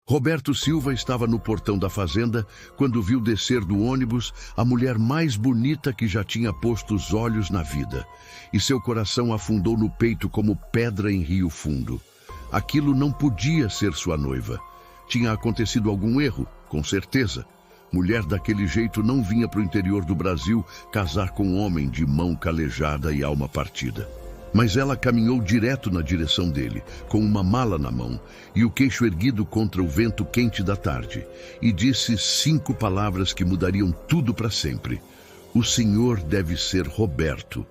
Roberto Silva estava no portão da fazenda quando viu descer do ônibus a mulher mais bonita que já tinha posto os olhos na vida. E seu coração afundou no peito como pedra em rio fundo. Aquilo não podia ser sua noiva. Tinha acontecido algum erro, com certeza. Mulher daquele jeito não vinha para o interior do Brasil casar com um homem de mão calejada e alma partida. Mas ela caminhou direto na direção dele, com uma mala na mão e o queixo erguido contra o vento quente da tarde, e disse 5 palavras que mudariam tudo para sempre. O senhor deve ser Roberto.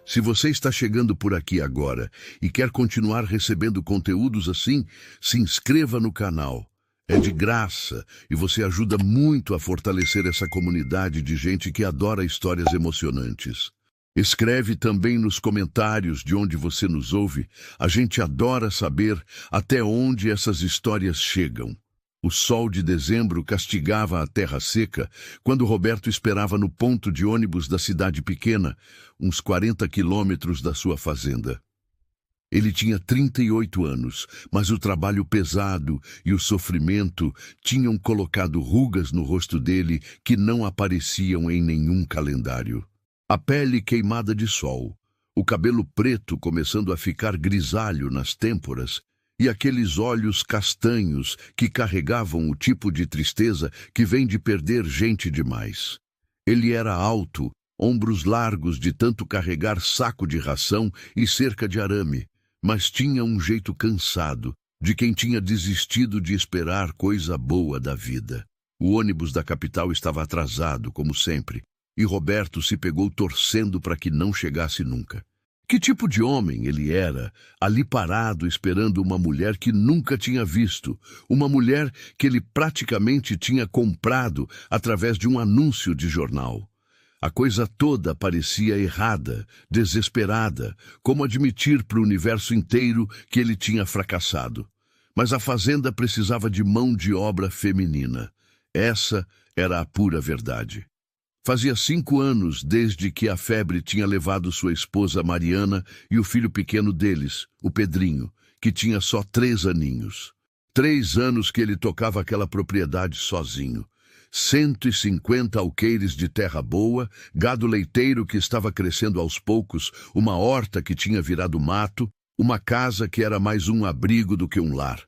Se você está chegando por aqui agora e quer continuar recebendo conteúdos assim, se inscreva no canal. É de graça e você ajuda muito a fortalecer essa comunidade de gente que adora histórias emocionantes. Escreve também nos comentários de onde você nos ouve. A gente adora saber até onde essas histórias chegam. O sol de dezembro castigava a terra seca quando Roberto esperava no ponto de ônibus da cidade pequena, uns 40 quilômetros da sua fazenda. Ele tinha 38 anos, mas o trabalho pesado e o sofrimento tinham colocado rugas no rosto dele que não apareciam em nenhum calendário. A pele queimada de sol, o cabelo preto começando a ficar grisalho nas têmporas e aqueles olhos castanhos que carregavam o tipo de tristeza que vem de perder gente demais. Ele era alto, ombros largos de tanto carregar saco de ração e cerca de arame, mas tinha um jeito cansado, de quem tinha desistido de esperar coisa boa da vida. O ônibus da capital estava atrasado, como sempre, e Roberto se pegou torcendo para que não chegasse nunca. Que tipo de homem ele era, ali parado esperando uma mulher que nunca tinha visto, uma mulher que ele praticamente tinha comprado através de um anúncio de jornal. A coisa toda parecia errada, desesperada, como admitir para o universo inteiro que ele tinha fracassado. Mas a fazenda precisava de mão de obra feminina. Essa era a pura verdade. Fazia 5 anos desde que a febre tinha levado sua esposa Mariana e o filho pequeno deles, o Pedrinho, que tinha só 3 aninhos. 3 anos que ele tocava aquela propriedade sozinho. 150 alqueires de terra boa, gado leiteiro que estava crescendo aos poucos, uma horta que tinha virado mato, uma casa que era mais um abrigo do que um lar.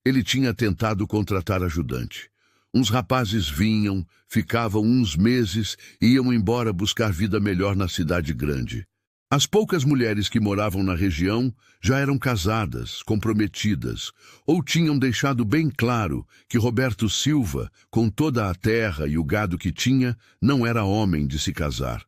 Ele tinha tentado contratar ajudante. Uns rapazes vinham, ficavam uns meses e iam embora buscar vida melhor na cidade grande. As poucas mulheres que moravam na região já eram casadas, comprometidas, ou tinham deixado bem claro que Roberto Silva, com toda a terra e o gado que tinha, não era homem de se casar.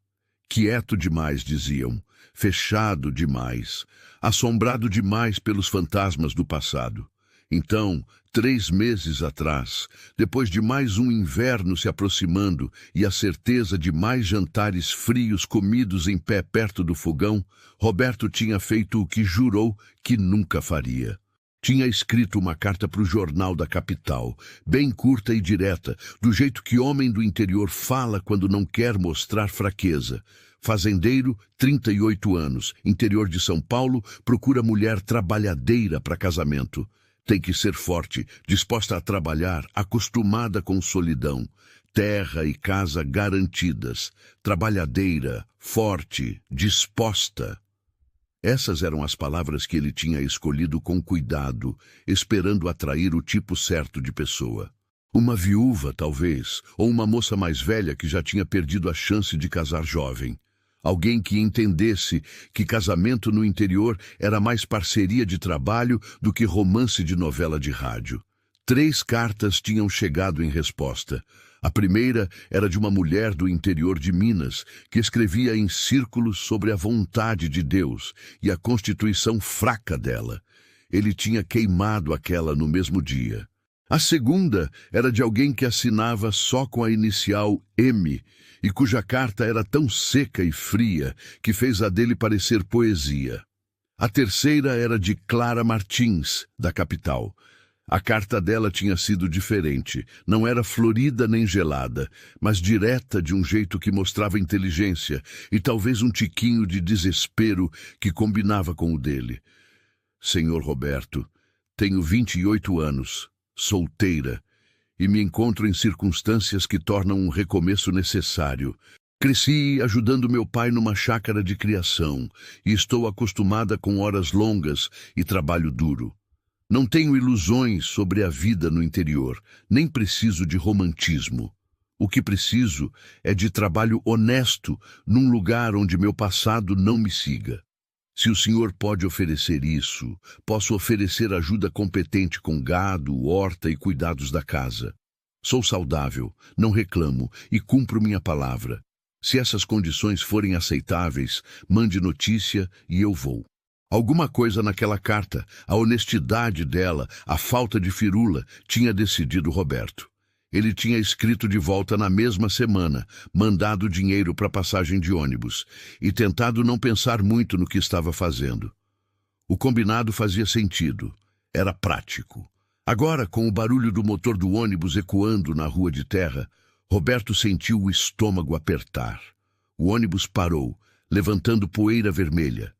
Quieto demais, diziam, fechado demais, assombrado demais pelos fantasmas do passado. Então, 3 meses atrás, depois de mais um inverno se aproximando e a certeza de mais jantares frios comidos em pé perto do fogão, Roberto tinha feito o que jurou que nunca faria. Tinha escrito uma carta para o jornal da capital, bem curta e direta, do jeito que homem do interior fala quando não quer mostrar fraqueza. Fazendeiro, 38 anos, interior de São Paulo, procura mulher trabalhadeira para casamento. Tem que ser forte, disposta a trabalhar, acostumada com solidão. Terra e casa garantidas. Trabalhadeira, forte, disposta. Essas eram as palavras que ele tinha escolhido com cuidado, esperando atrair o tipo certo de pessoa. Uma viúva, talvez, ou uma moça mais velha que já tinha perdido a chance de casar jovem. Alguém que entendesse que casamento no interior era mais parceria de trabalho do que romance de novela de rádio. 3 cartas tinham chegado em resposta. A primeira era de uma mulher do interior de Minas, que escrevia em círculos sobre a vontade de Deus e a constituição fraca dela. Ele tinha queimado aquela no mesmo dia. A segunda era de alguém que assinava só com a inicial M, e cuja carta era tão seca e fria que fez a dele parecer poesia. A terceira era de Clara Martins, da capital. A carta dela tinha sido diferente, não era florida nem gelada, mas direta de um jeito que mostrava inteligência e talvez um tiquinho de desespero que combinava com o dele. Senhor Roberto, tenho 28 anos. solteira, e me encontro em circunstâncias que tornam um recomeço necessário. Cresci ajudando meu pai numa chácara de criação e estou acostumada com horas longas e trabalho duro. Não tenho ilusões sobre a vida no interior, nem preciso de romantismo. O que preciso é de trabalho honesto num lugar onde meu passado não me siga. Se o senhor pode oferecer isso, posso oferecer ajuda competente com gado, horta e cuidados da casa. Sou saudável, não reclamo e cumpro minha palavra. Se essas condições forem aceitáveis, mande notícia e eu vou. Alguma coisa naquela carta, a honestidade dela, a falta de firula, tinha decidido Roberto. Ele tinha escrito de volta na mesma semana, mandado dinheiro para passagem de ônibus e tentado não pensar muito no que estava fazendo. O combinado fazia sentido, era prático. Agora, com o barulho do motor do ônibus ecoando na rua de terra, Roberto sentiu o estômago apertar. O ônibus parou, levantando poeira vermelha.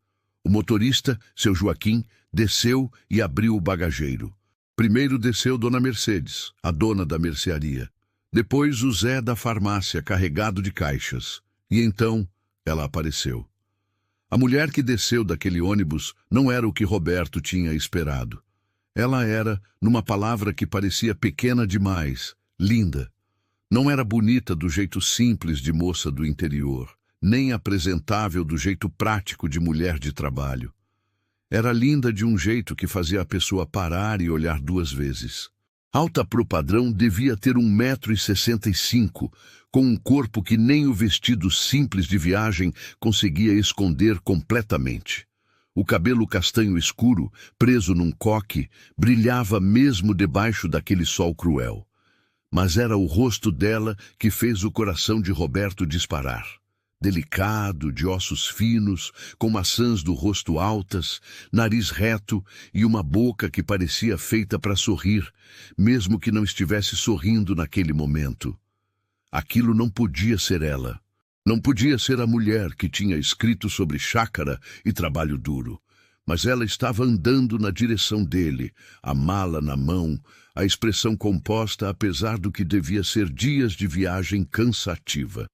O motorista, seu Joaquim, desceu e abriu o bagageiro. Primeiro desceu Dona Mercedes, a dona da mercearia. Depois o Zé da farmácia, carregado de caixas. E então ela apareceu. A mulher que desceu daquele ônibus não era o que Roberto tinha esperado. Ela era, numa palavra que parecia pequena demais, linda. Não era bonita do jeito simples de moça do interior, nem apresentável do jeito prático de mulher de trabalho. Era linda de um jeito que fazia a pessoa parar e olhar duas vezes. Alta pro padrão, devia ter 1,65 m, com um corpo que nem o vestido simples de viagem conseguia esconder completamente. O cabelo castanho escuro, preso num coque, brilhava mesmo debaixo daquele sol cruel. Mas era o rosto dela que fez o coração de Roberto disparar. Delicado, de ossos finos, com maçãs do rosto altas, nariz reto e uma boca que parecia feita para sorrir, mesmo que não estivesse sorrindo naquele momento. Aquilo não podia ser ela. Não podia ser a mulher que tinha escrito sobre chácara e trabalho duro. Mas ela estava andando na direção dele, a mala na mão, a expressão composta apesar do que devia ser dias de viagem cansativa.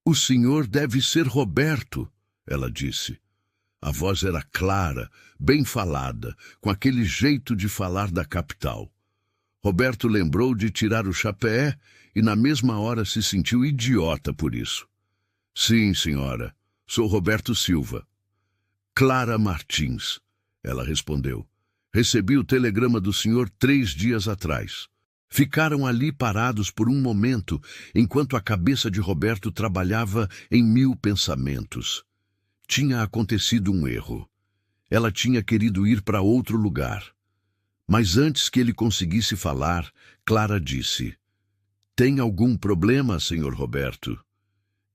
"O senhor deve ser Roberto", ela disse. A voz era clara, bem falada, com aquele jeito de falar da capital. Roberto lembrou de tirar o chapéu e na mesma hora se sentiu idiota por isso. "Sim, senhora, sou Roberto Silva." "Clara Martins", ela respondeu. "Recebi o telegrama do senhor 3 dias atrás." Ficaram ali parados por um momento, enquanto a cabeça de Roberto trabalhava em 1000 pensamentos. Tinha acontecido um erro. Ela tinha querido ir para outro lugar. Mas antes que ele conseguisse falar, Clara disse: "Tem algum problema, senhor Roberto?"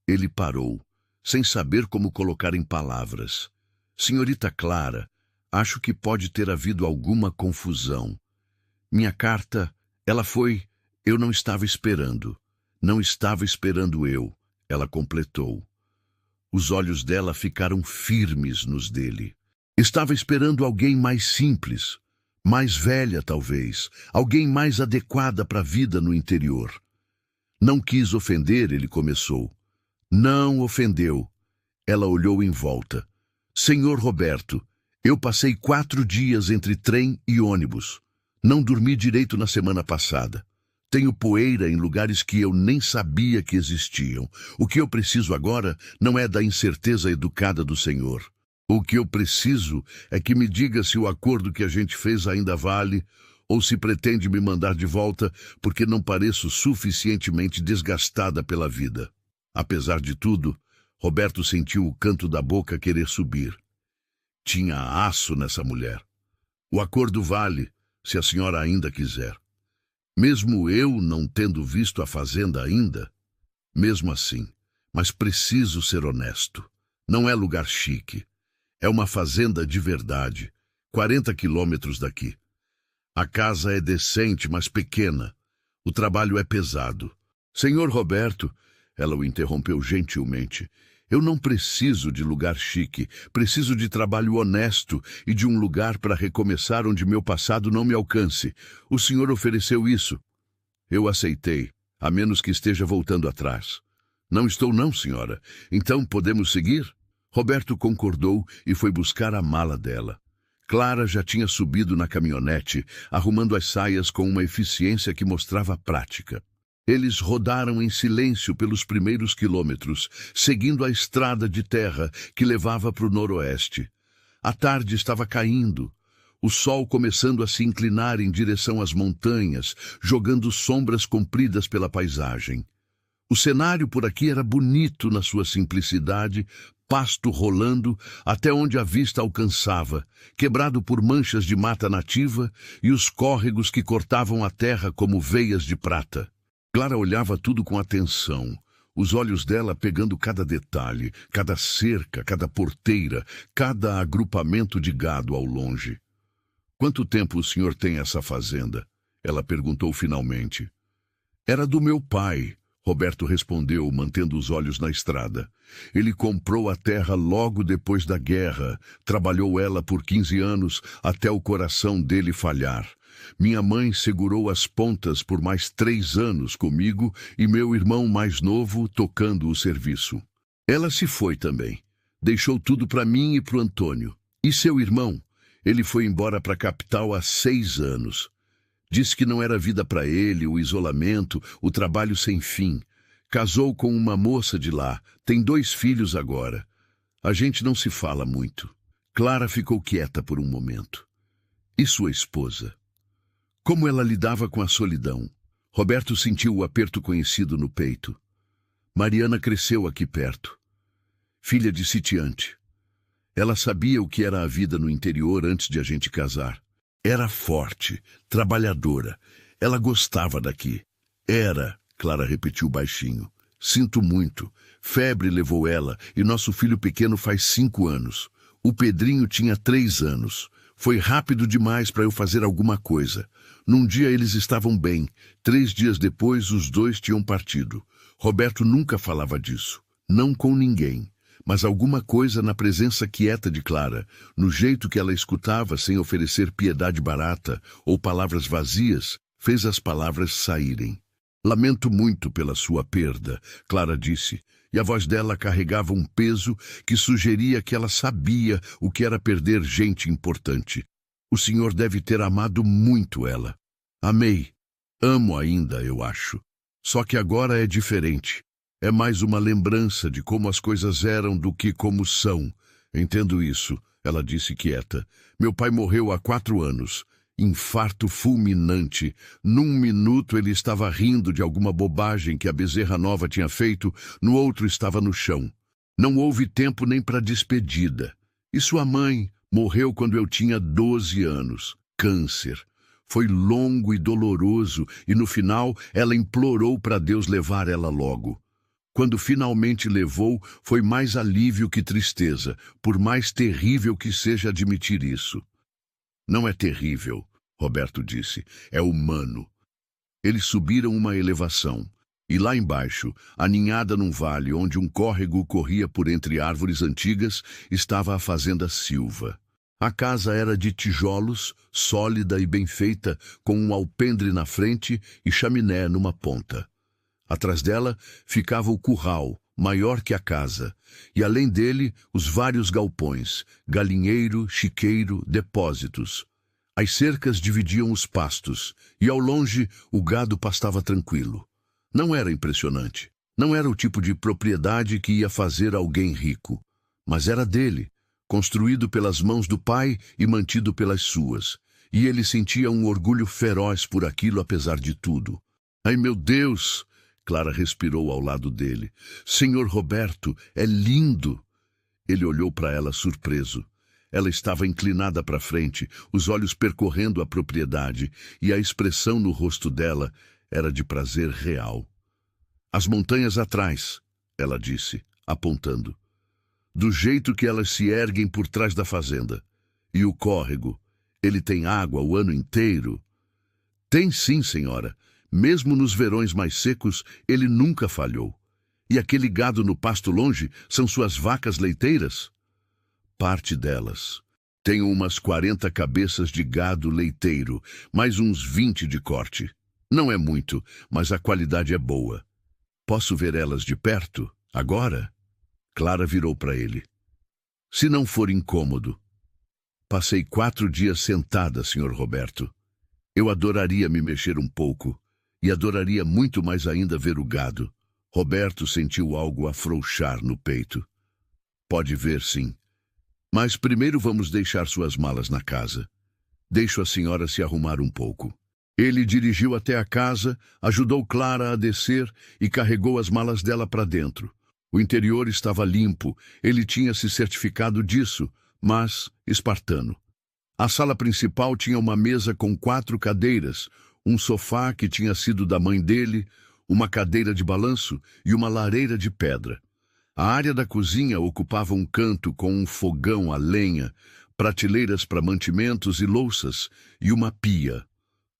Ele parou, sem saber como colocar em palavras. "Senhorita Clara, acho que pode ter havido alguma confusão. Minha carta... Ela foi... Eu não estava esperando. Não estava esperando eu", ela completou. Os olhos dela ficaram firmes nos dele. Estava esperando alguém mais simples, mais velha talvez, alguém mais adequada para a vida no interior. "Não quis ofender", ele começou. "Não ofendeu." Ela olhou em volta. "Senhor Roberto, eu passei 4 dias entre trem e ônibus. Não dormi direito na semana passada. Tenho poeira em lugares que eu nem sabia que existiam. O que eu preciso agora não é da incerteza educada do senhor. O que eu preciso é que me diga se o acordo que a gente fez ainda vale, ou se pretende me mandar de volta porque não pareço suficientemente desgastada pela vida." Apesar de tudo, Roberto sentiu o canto da boca querer subir. Tinha aço nessa mulher. "O acordo vale, se a senhora ainda quiser. Mesmo eu não tendo visto a fazenda ainda, mesmo assim, mas preciso ser honesto. Não é lugar chique. É uma fazenda de verdade, 40 quilômetros daqui. A casa é decente, mas pequena. O trabalho é pesado." "Senhor Roberto", ela o interrompeu gentilmente, Eu não preciso de lugar chique, preciso de trabalho honesto e de um lugar para recomeçar onde meu passado não me alcance. O senhor ofereceu isso. Eu aceitei, a menos que esteja voltando atrás. Não estou não, senhora. Então podemos seguir? Roberto concordou e foi buscar a mala dela. Clara já tinha subido na caminhonete, arrumando as saias com uma eficiência que mostrava prática. Eles rodaram em silêncio pelos primeiros quilômetros, seguindo a estrada de terra que levava para o noroeste. A tarde estava caindo, o sol começando a se inclinar em direção às montanhas, jogando sombras compridas pela paisagem. O cenário por aqui era bonito na sua simplicidade, pasto rolando até onde a vista alcançava, quebrado por manchas de mata nativa e os córregos que cortavam a terra como veias de prata. Clara olhava tudo com atenção, os olhos dela pegando cada detalhe, cada cerca, cada porteira, cada agrupamento de gado ao longe. "Quanto tempo o senhor tem essa fazenda?" ela perguntou finalmente. "Era do meu pai", Roberto respondeu, mantendo os olhos na estrada. "Ele comprou a terra logo depois da guerra, trabalhou ela por 15 anos até o coração dele falhar. Minha mãe segurou as pontas por mais 3 anos comigo e meu irmão mais novo tocando o serviço. Ela se foi também. Deixou tudo para mim e para o Antônio. E seu irmão? Ele foi embora para a capital há 6 anos. Disse que não era vida para ele, o isolamento, o trabalho sem fim. Casou com uma moça de lá, tem 2 filhos agora. A gente não se fala muito." Clara ficou quieta por um momento. E sua esposa? Como ela lidava com a solidão? Roberto sentiu o aperto conhecido no peito. Mariana cresceu aqui perto. Filha de sitiante. Ela sabia o que era a vida no interior antes de a gente casar. Era forte, trabalhadora. Ela gostava daqui. Era, Clara repetiu baixinho. "Sinto muito. Febre levou ela e nosso filho pequeno faz 5 anos. O Pedrinho tinha 3 anos. Foi rápido demais para eu fazer alguma coisa. Num dia eles estavam bem. 3 dias depois os 2 tinham partido. Roberto nunca falava disso. Não com ninguém. Mas alguma coisa na presença quieta de Clara, no jeito que ela escutava sem oferecer piedade barata ou palavras vazias, fez as palavras saírem. "Lamento muito pela sua perda", Clara disse, e a voz dela carregava um peso que sugeria que ela sabia o que era perder gente importante. "O senhor deve ter amado muito ela." "Amei. Amo ainda, eu acho. Só que agora é diferente. É mais uma lembrança de como as coisas eram do que como são. Entendo isso", ela disse quieta. "Meu pai morreu há 4 anos. Infarto fulminante. Num minuto ele estava rindo de alguma bobagem que a Bezerra Nova tinha feito, no outro estava no chão. Não houve tempo nem para despedida. E sua mãe morreu quando eu tinha 12 anos. Câncer. Foi longo e doloroso e no final ela implorou para Deus levar ela logo. Quando finalmente levou, foi mais alívio que tristeza, por mais terrível que seja admitir isso." "Não é terrível", Roberto disse, "é humano." Eles subiram uma elevação, e lá embaixo, aninhada num vale onde um córrego corria por entre árvores antigas, estava a fazenda Silva. A casa era de tijolos, sólida e bem feita, com um alpendre na frente e chaminé numa ponta. Atrás dela ficava o curral, maior que a casa, e além dele os vários galpões, galinheiro, chiqueiro, depósitos. As cercas dividiam os pastos, e ao longe o gado pastava tranquilo. Não era impressionante. Não era o tipo de propriedade que ia fazer alguém rico. Mas era dele, construído pelas mãos do pai e mantido pelas suas. E ele sentia um orgulho feroz por aquilo apesar de tudo. "Ai, meu Deus!" Clara respirou ao lado dele. "Senhor Roberto, é lindo!" Ele olhou para ela surpreso. Ela estava inclinada para frente, os olhos percorrendo a propriedade, e a expressão no rosto dela era de prazer real. "As montanhas atrás", ela disse, apontando. "Do jeito que elas se erguem por trás da fazenda. E o córrego, ele tem água o ano inteiro?" "Tem sim, senhora. Mesmo nos verões mais secos, ele nunca falhou. E aquele gado no pasto longe são suas vacas leiteiras? Parte delas. Tenho umas 40 cabeças de gado leiteiro, mais uns 20 de corte. Não é muito, mas a qualidade é boa. Posso ver elas de perto, agora? Clara virou para ele. Se não for incômodo. Passei 4 dias sentada, Sr. Roberto. Eu adoraria me mexer um pouco, e adoraria muito mais ainda ver o gado. Roberto sentiu algo afrouxar no peito. Pode ver, sim. Mas primeiro vamos deixar suas malas na casa. Deixo a senhora se arrumar um pouco. Ele dirigiu até a casa, ajudou Clara a descer e carregou as malas dela para dentro. O interior estava limpo, ele tinha se certificado disso, mas espartano. A sala principal tinha uma mesa com 4 cadeiras, um sofá que tinha sido da mãe dele, uma cadeira de balanço e uma lareira de pedra. A área da cozinha ocupava um canto com um fogão a lenha, prateleiras para mantimentos e louças e uma pia.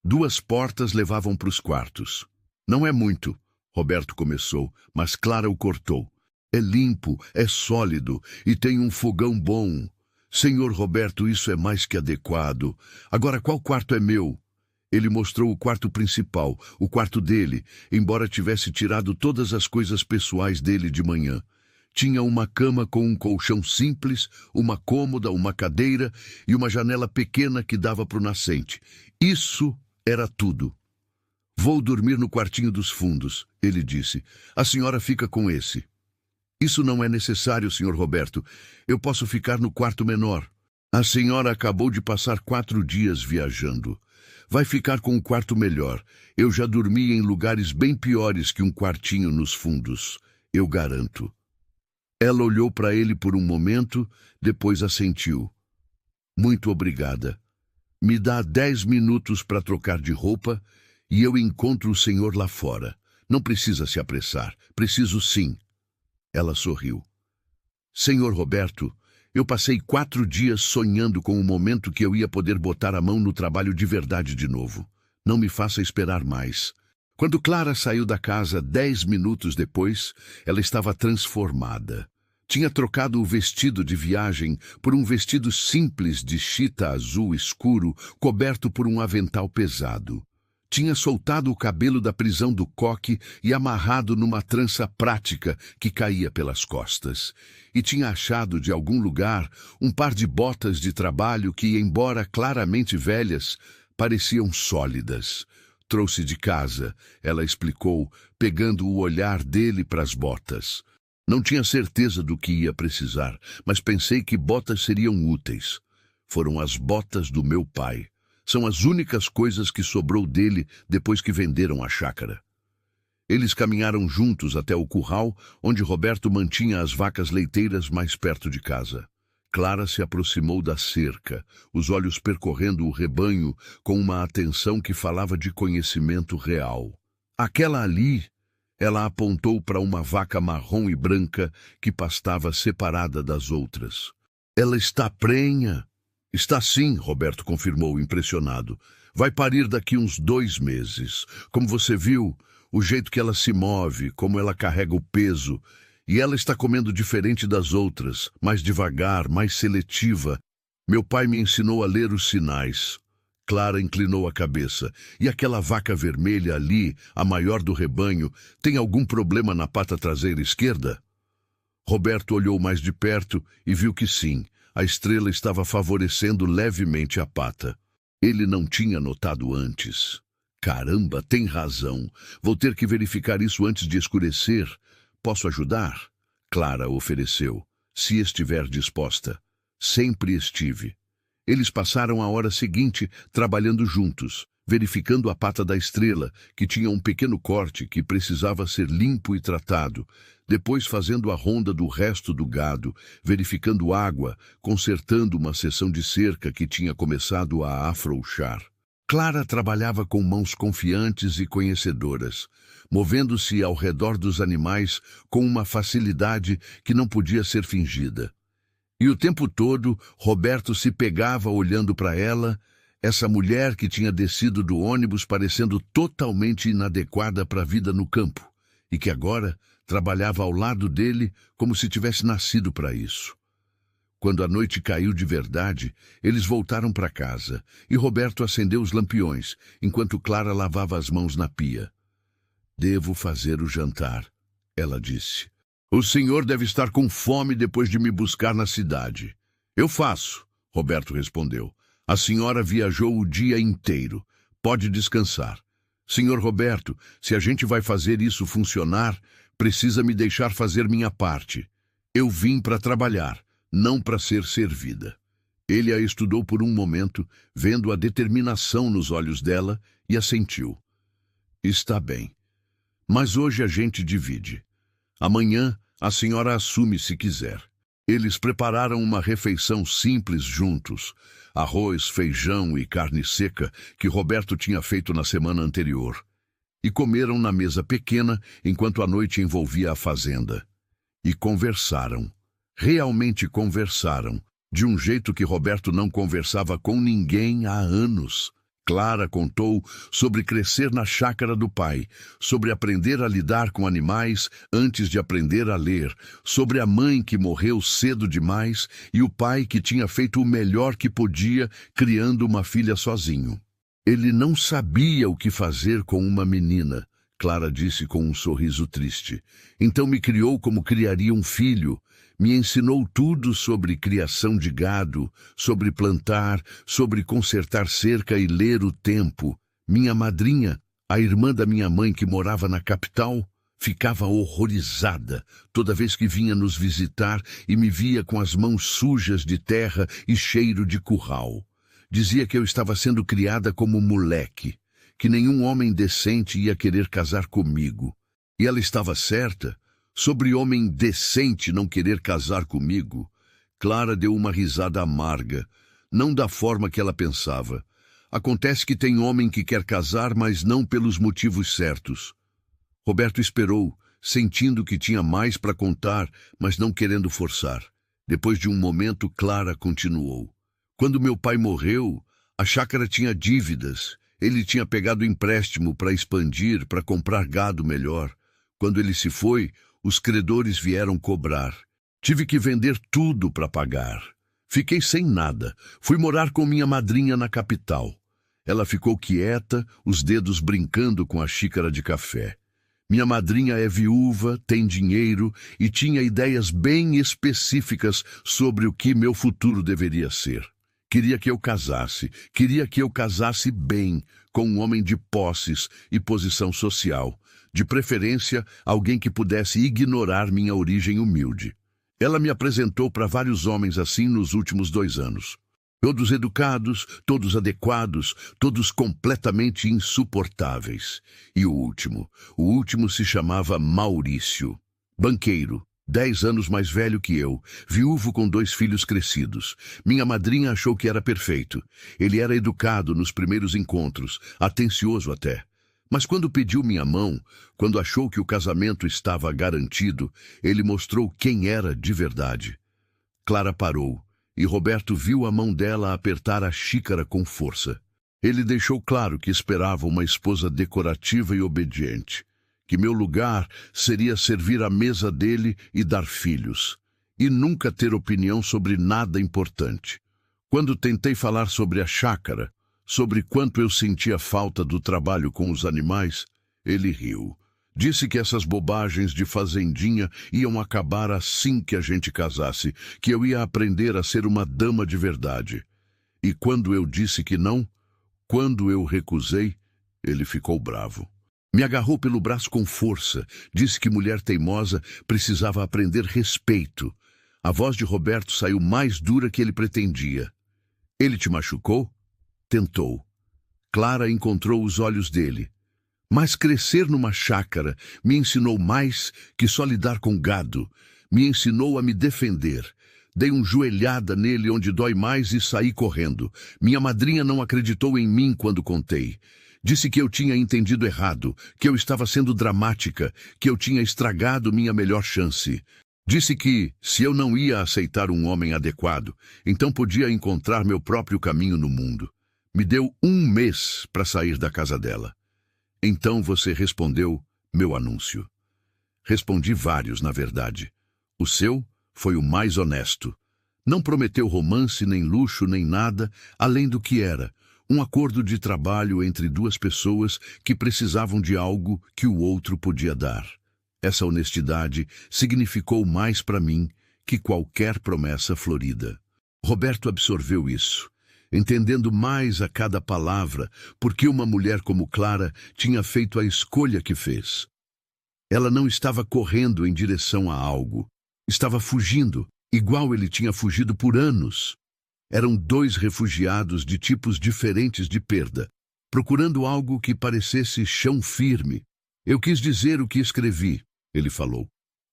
2 portas levavam para os quartos. Não é muito, Roberto começou, mas Clara o cortou. É limpo, é sólido e tem um fogão bom. Senhor Roberto, isso é mais que adequado. Agora, qual quarto é meu? Ele mostrou o quarto principal, o quarto dele, embora tivesse tirado todas as coisas pessoais dele de manhã. Tinha uma cama com um colchão simples, uma cômoda, uma cadeira e uma janela pequena que dava para o nascente. Isso era tudo. Vou dormir no quartinho dos fundos, ele disse. A senhora fica com esse. Isso não é necessário, Sr. Roberto. Eu posso ficar no quarto menor. A senhora acabou de passar 4 dias viajando. Vai ficar com um quarto melhor. Eu já dormi em lugares bem piores que um quartinho nos fundos. Eu garanto. Ela olhou para ele por um momento, depois assentiu. Muito obrigada. Me dá 10 minutos para trocar de roupa e eu encontro o senhor lá fora. Não precisa se apressar. Preciso sim. Ela sorriu. Senhor Roberto, eu passei 4 dias sonhando com o momento que eu ia poder botar a mão no trabalho de verdade de novo. Não me faça esperar mais. Quando Clara saiu da casa 10 minutos depois, ela estava transformada. Tinha trocado o vestido de viagem por um vestido simples de chita azul escuro, coberto por um avental pesado. Tinha soltado o cabelo da prisão do coque e amarrado numa trança prática que caía pelas costas. E tinha achado de algum lugar um par de botas de trabalho que, embora claramente velhas, pareciam sólidas. Trouxe de casa, ela explicou, pegando o olhar dele para as botas. Não tinha certeza do que ia precisar, mas pensei que botas seriam úteis. Foram as botas do meu pai. São as únicas coisas que sobrou dele depois que venderam a chácara. Eles caminharam juntos até o curral, onde Roberto mantinha as vacas leiteiras mais perto de casa. Clara se aproximou da cerca, os olhos percorrendo o rebanho com uma atenção que falava de conhecimento real. Aquela ali, ela apontou para uma vaca marrom e branca que pastava separada das outras. Ela está prenha. Está sim, Roberto confirmou, impressionado. Vai parir daqui uns 2 meses. Como você viu, o jeito que ela se move, como ela carrega o peso. E ela está comendo diferente das outras, mais devagar, mais seletiva. Meu pai me ensinou a ler os sinais. Clara inclinou a cabeça. E aquela vaca vermelha ali, a maior do rebanho, tem algum problema na pata traseira esquerda? Roberto olhou mais de perto e viu que sim. A estrela estava favorecendo levemente a pata. Ele não tinha notado antes. Caramba, tem razão. Vou ter que verificar isso antes de escurecer. Posso ajudar? Clara ofereceu. Se estiver disposta. Sempre estive. Eles passaram a hora seguinte trabalhando juntos, verificando a pata da estrela, que tinha um pequeno corte que precisava ser limpo e tratado, depois fazendo a ronda do resto do gado, verificando água, consertando uma seção de cerca que tinha começado a afrouxar. Clara trabalhava com mãos confiantes e conhecedoras, movendo-se ao redor dos animais com uma facilidade que não podia ser fingida. E o tempo todo, Roberto se pegava olhando para ela, essa mulher que tinha descido do ônibus parecendo totalmente inadequada para a vida no campo, e que agora Trabalhava ao lado dele como se tivesse nascido para isso. Quando a noite caiu de verdade, eles voltaram para casa e Roberto acendeu os lampiões, enquanto Clara lavava as mãos na pia. "Devo fazer o jantar", ela disse. "O senhor deve estar com fome depois de me buscar na cidade." "Eu faço", Roberto respondeu. "A senhora viajou o dia inteiro. Pode descansar." "Senhor Roberto, se a gente vai fazer isso funcionar, precisa me deixar fazer minha parte. Eu vim para trabalhar, não para ser servida." Ele a estudou por um momento, vendo a determinação nos olhos dela, e assentiu. "Está bem. Mas hoje a gente divide. Amanhã a senhora assume se quiser." Eles prepararam uma refeição simples juntos, arroz, feijão e carne seca que Roberto tinha feito na semana anterior. E comeram na mesa pequena enquanto a noite envolvia a fazenda. E conversaram. Realmente conversaram, de um jeito que Roberto não conversava com ninguém há anos. Clara contou sobre crescer na chácara do pai, sobre aprender a lidar com animais antes de aprender a ler, sobre a mãe que morreu cedo demais e o pai que tinha feito o melhor que podia, criando uma filha sozinho. "Ele não sabia o que fazer com uma menina", Clara disse com um sorriso triste. "Então me criou como criaria um filho. Me ensinou tudo sobre criação de gado, sobre plantar, sobre consertar cerca e ler o tempo. Minha madrinha, a irmã da minha mãe que morava na capital, ficava horrorizada toda vez que vinha nos visitar e me via com as mãos sujas de terra e cheiro de curral. Dizia que eu estava sendo criada como moleque, que nenhum homem decente ia querer casar comigo. E ela estava certa. Sobre homem decente não querer casar comigo." Clara deu uma risada amarga, não da forma que ela pensava. "Acontece que tem homem que quer casar, mas não pelos motivos certos." Roberto esperou, sentindo que tinha mais para contar, mas não querendo forçar. Depois de um momento, Clara continuou. "Quando meu pai morreu, a chácara tinha dívidas. Ele tinha pegado empréstimo para expandir, para comprar gado melhor. Quando ele se foi, os credores vieram cobrar. Tive que vender tudo para pagar. Fiquei sem nada. Fui morar com minha madrinha na capital." Ela ficou quieta, os dedos brincando com a xícara de café. "Minha madrinha é viúva, tem dinheiro e tinha ideias bem específicas sobre o que meu futuro deveria ser. Queria que eu casasse bem, com um homem de posses e posição social. De preferência, alguém que pudesse ignorar minha origem humilde. Ela me apresentou para vários homens assim nos últimos 2 anos. Todos educados, todos adequados, todos completamente insuportáveis. E o último se chamava Maurício. Banqueiro, 10 anos mais velho que eu, viúvo com 2 filhos crescidos. Minha madrinha achou que era perfeito. Ele era educado nos primeiros encontros, atencioso até. Mas quando pediu minha mão, quando achou que o casamento estava garantido, ele mostrou quem era de verdade." Clara parou, e Roberto viu a mão dela apertar a xícara com força. Ele deixou claro que esperava uma esposa decorativa e obediente, que meu lugar seria servir à mesa dele e dar filhos, e nunca ter opinião sobre nada importante. Quando tentei falar sobre a chácara, sobre quanto eu sentia falta do trabalho com os animais, ele riu. Disse que essas bobagens de fazendinha iam acabar assim que a gente casasse, que eu ia aprender a ser uma dama de verdade. E quando eu disse que não, quando eu recusei, ele ficou bravo. Me agarrou pelo braço com força, disse que mulher teimosa precisava aprender respeito. A voz de Roberto saiu mais dura que ele pretendia. "Ele te machucou?" Tentou. Clara encontrou os olhos dele. "Mas crescer numa chácara me ensinou mais que só lidar com gado. Me ensinou a me defender. Dei uma joelhada nele onde dói mais e saí correndo. Minha madrinha não acreditou em mim quando contei. Disse que eu tinha entendido errado, que eu estava sendo dramática, que eu tinha estragado minha melhor chance. Disse que, se eu não ia aceitar um homem adequado, então podia encontrar meu próprio caminho no mundo. Me deu 1 mês para sair da casa dela. Então você respondeu meu anúncio." Respondi vários, na verdade. O seu foi o mais honesto. Não prometeu romance, nem luxo, nem nada, além do que era. Um acordo de trabalho entre duas pessoas que precisavam de algo que o outro podia dar. Essa honestidade significou mais para mim que qualquer promessa florida. Roberto absorveu isso, entendendo mais a cada palavra, porque uma mulher como Clara tinha feito a escolha que fez. Ela não estava correndo em direção a algo, estava fugindo, igual ele tinha fugido por anos. Eram dois refugiados de tipos diferentes de perda, procurando algo que parecesse chão firme. Eu quis dizer o que escrevi, ele falou,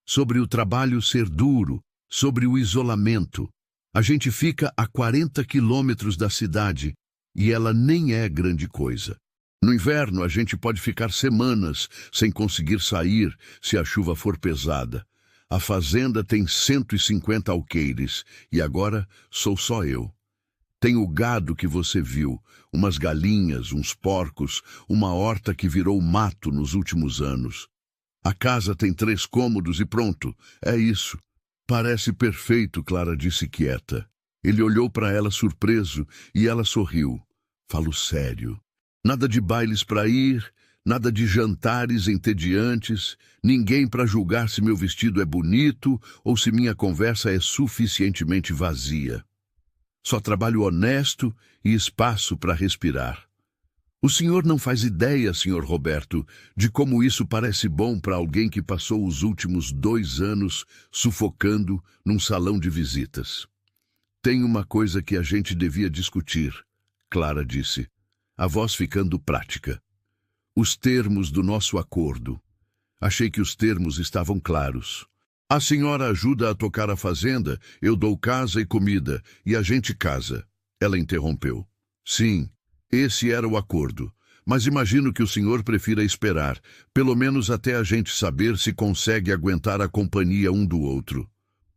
sobre o trabalho ser duro, sobre o isolamento. A gente fica a 40 quilômetros da cidade e ela nem é grande coisa. No inverno, a gente pode ficar semanas sem conseguir sair se a chuva for pesada. A fazenda tem 150 alqueires e agora sou só eu. Tem o gado que você viu, umas galinhas, uns porcos, uma horta que virou mato nos últimos anos. A casa tem 3 cômodos e pronto, é isso. Parece perfeito, Clara disse quieta. Ele olhou para ela surpreso e ela sorriu. Falo sério. Nada de bailes para ir, nada de jantares entediantes, ninguém para julgar se meu vestido é bonito ou se minha conversa é suficientemente vazia. Só trabalho honesto e espaço para respirar. O senhor não faz ideia, senhor Roberto, de como isso parece bom para alguém que passou os últimos 2 anos sufocando num salão de visitas. Tem uma coisa que a gente devia discutir, Clara disse, a voz ficando prática. Os termos do nosso acordo. Achei que os termos estavam claros. A senhora ajuda a tocar a fazenda, eu dou casa e comida, e a gente casa. Ela interrompeu. Sim, esse era o acordo. Mas imagino que o senhor prefira esperar, pelo menos até a gente saber se consegue aguentar a companhia um do outro.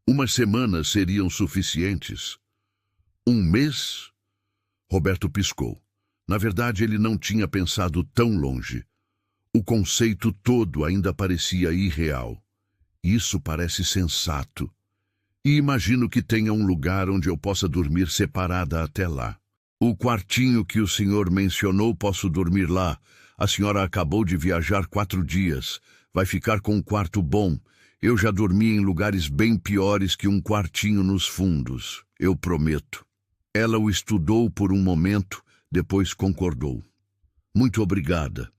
Umas semanas seriam suficientes. 1 mês? Roberto piscou. Na verdade, ele não tinha pensado tão longe. O conceito todo ainda parecia irreal. Isso parece sensato. E imagino que tenha um lugar onde eu possa dormir separada até lá. O quartinho que o senhor mencionou, posso dormir lá. A senhora acabou de viajar 4 dias. Vai ficar com um quarto bom. Eu já dormi em lugares bem piores que um quartinho nos fundos. Eu prometo. Ela o estudou por um momento, depois concordou. Muito obrigada.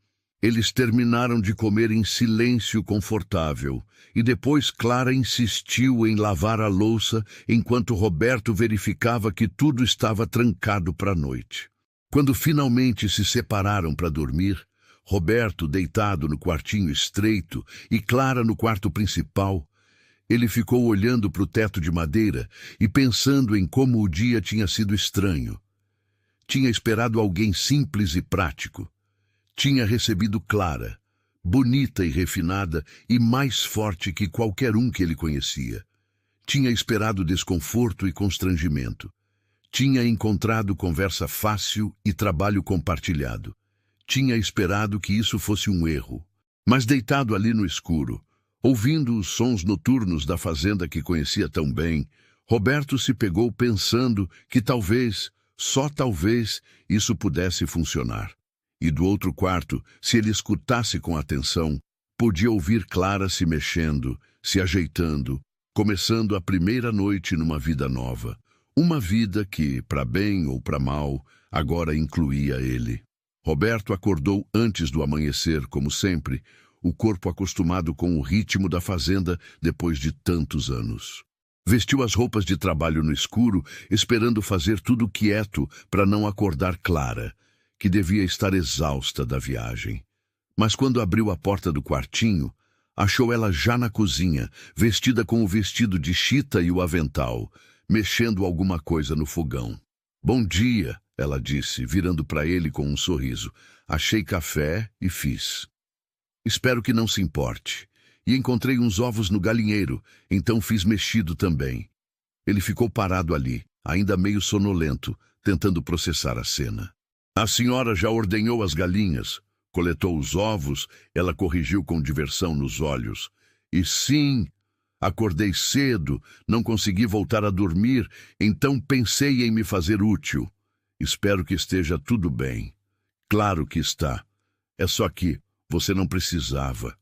Eles terminaram de comer em silêncio confortável, e depois Clara insistiu em lavar a louça enquanto Roberto verificava que tudo estava trancado para a noite. Quando finalmente se separaram para dormir, Roberto deitado no quartinho estreito e Clara no quarto principal, ele ficou olhando para o teto de madeira e pensando em como o dia tinha sido estranho. Tinha esperado alguém simples e prático. Tinha recebido Clara, bonita e refinada e mais forte que qualquer um que ele conhecia. Tinha esperado desconforto e constrangimento. Tinha encontrado conversa fácil e trabalho compartilhado. Tinha esperado que isso fosse um erro. Mas deitado ali no escuro, ouvindo os sons noturnos da fazenda que conhecia tão bem, Roberto se pegou pensando que talvez, só talvez, isso pudesse funcionar. E do outro quarto, se ele escutasse com atenção, podia ouvir Clara se mexendo, se ajeitando, começando a primeira noite numa vida nova. Uma vida que, para bem ou para mal, agora incluía ele. Roberto acordou antes do amanhecer, como sempre, o corpo acostumado com o ritmo da fazenda depois de tantos anos. Vestiu as roupas de trabalho no escuro, esperando fazer tudo quieto para não acordar Clara, que devia estar exausta da viagem. Mas quando abriu a porta do quartinho, achou ela já na cozinha, vestida com o vestido de chita e o avental, mexendo alguma coisa no fogão. Bom dia, ela disse, virando para ele com um sorriso. Achei café e fiz. Espero que não se importe. E encontrei uns ovos no galinheiro, então fiz mexido também. Ele ficou parado ali, ainda meio sonolento, tentando processar a cena. A senhora já ordenhou as galinhas, coletou os ovos, ela corrigiu com diversão nos olhos. E sim, acordei cedo, não consegui voltar a dormir, então pensei em me fazer útil. Espero que esteja tudo bem. Claro que está. É só que você não precisava.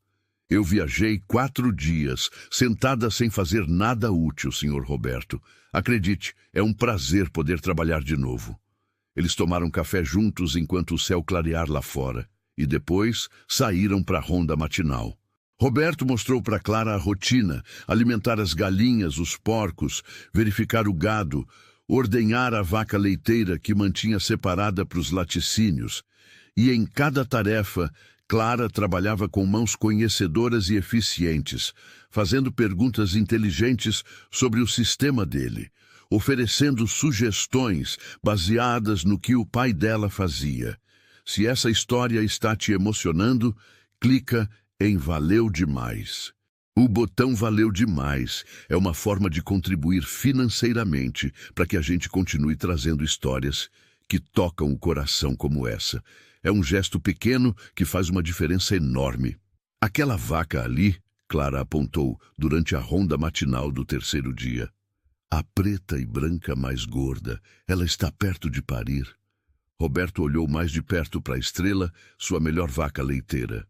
Eu viajei 4 dias, sentada sem fazer nada útil, Sr. Roberto. Acredite, é um prazer poder trabalhar de novo. Eles tomaram café juntos enquanto o céu clarear lá fora, e depois saíram para a ronda matinal. Roberto mostrou para Clara a rotina: alimentar as galinhas, os porcos, verificar o gado, ordenhar a vaca leiteira que mantinha separada para os laticínios. E em cada tarefa, Clara trabalhava com mãos conhecedoras e eficientes, fazendo perguntas inteligentes sobre o sistema dele, oferecendo sugestões baseadas no que o pai dela fazia. Se essa história está te emocionando, clica em Valeu Demais. O botão Valeu Demais é uma forma de contribuir financeiramente para que a gente continue trazendo histórias que tocam o coração como essa. É um gesto pequeno que faz uma diferença enorme. Aquela vaca ali, Clara apontou durante a ronda matinal do 3º dia. A preta e branca mais gorda, ela está perto de parir. Roberto olhou mais de perto para a Estrela, sua melhor vaca leiteira.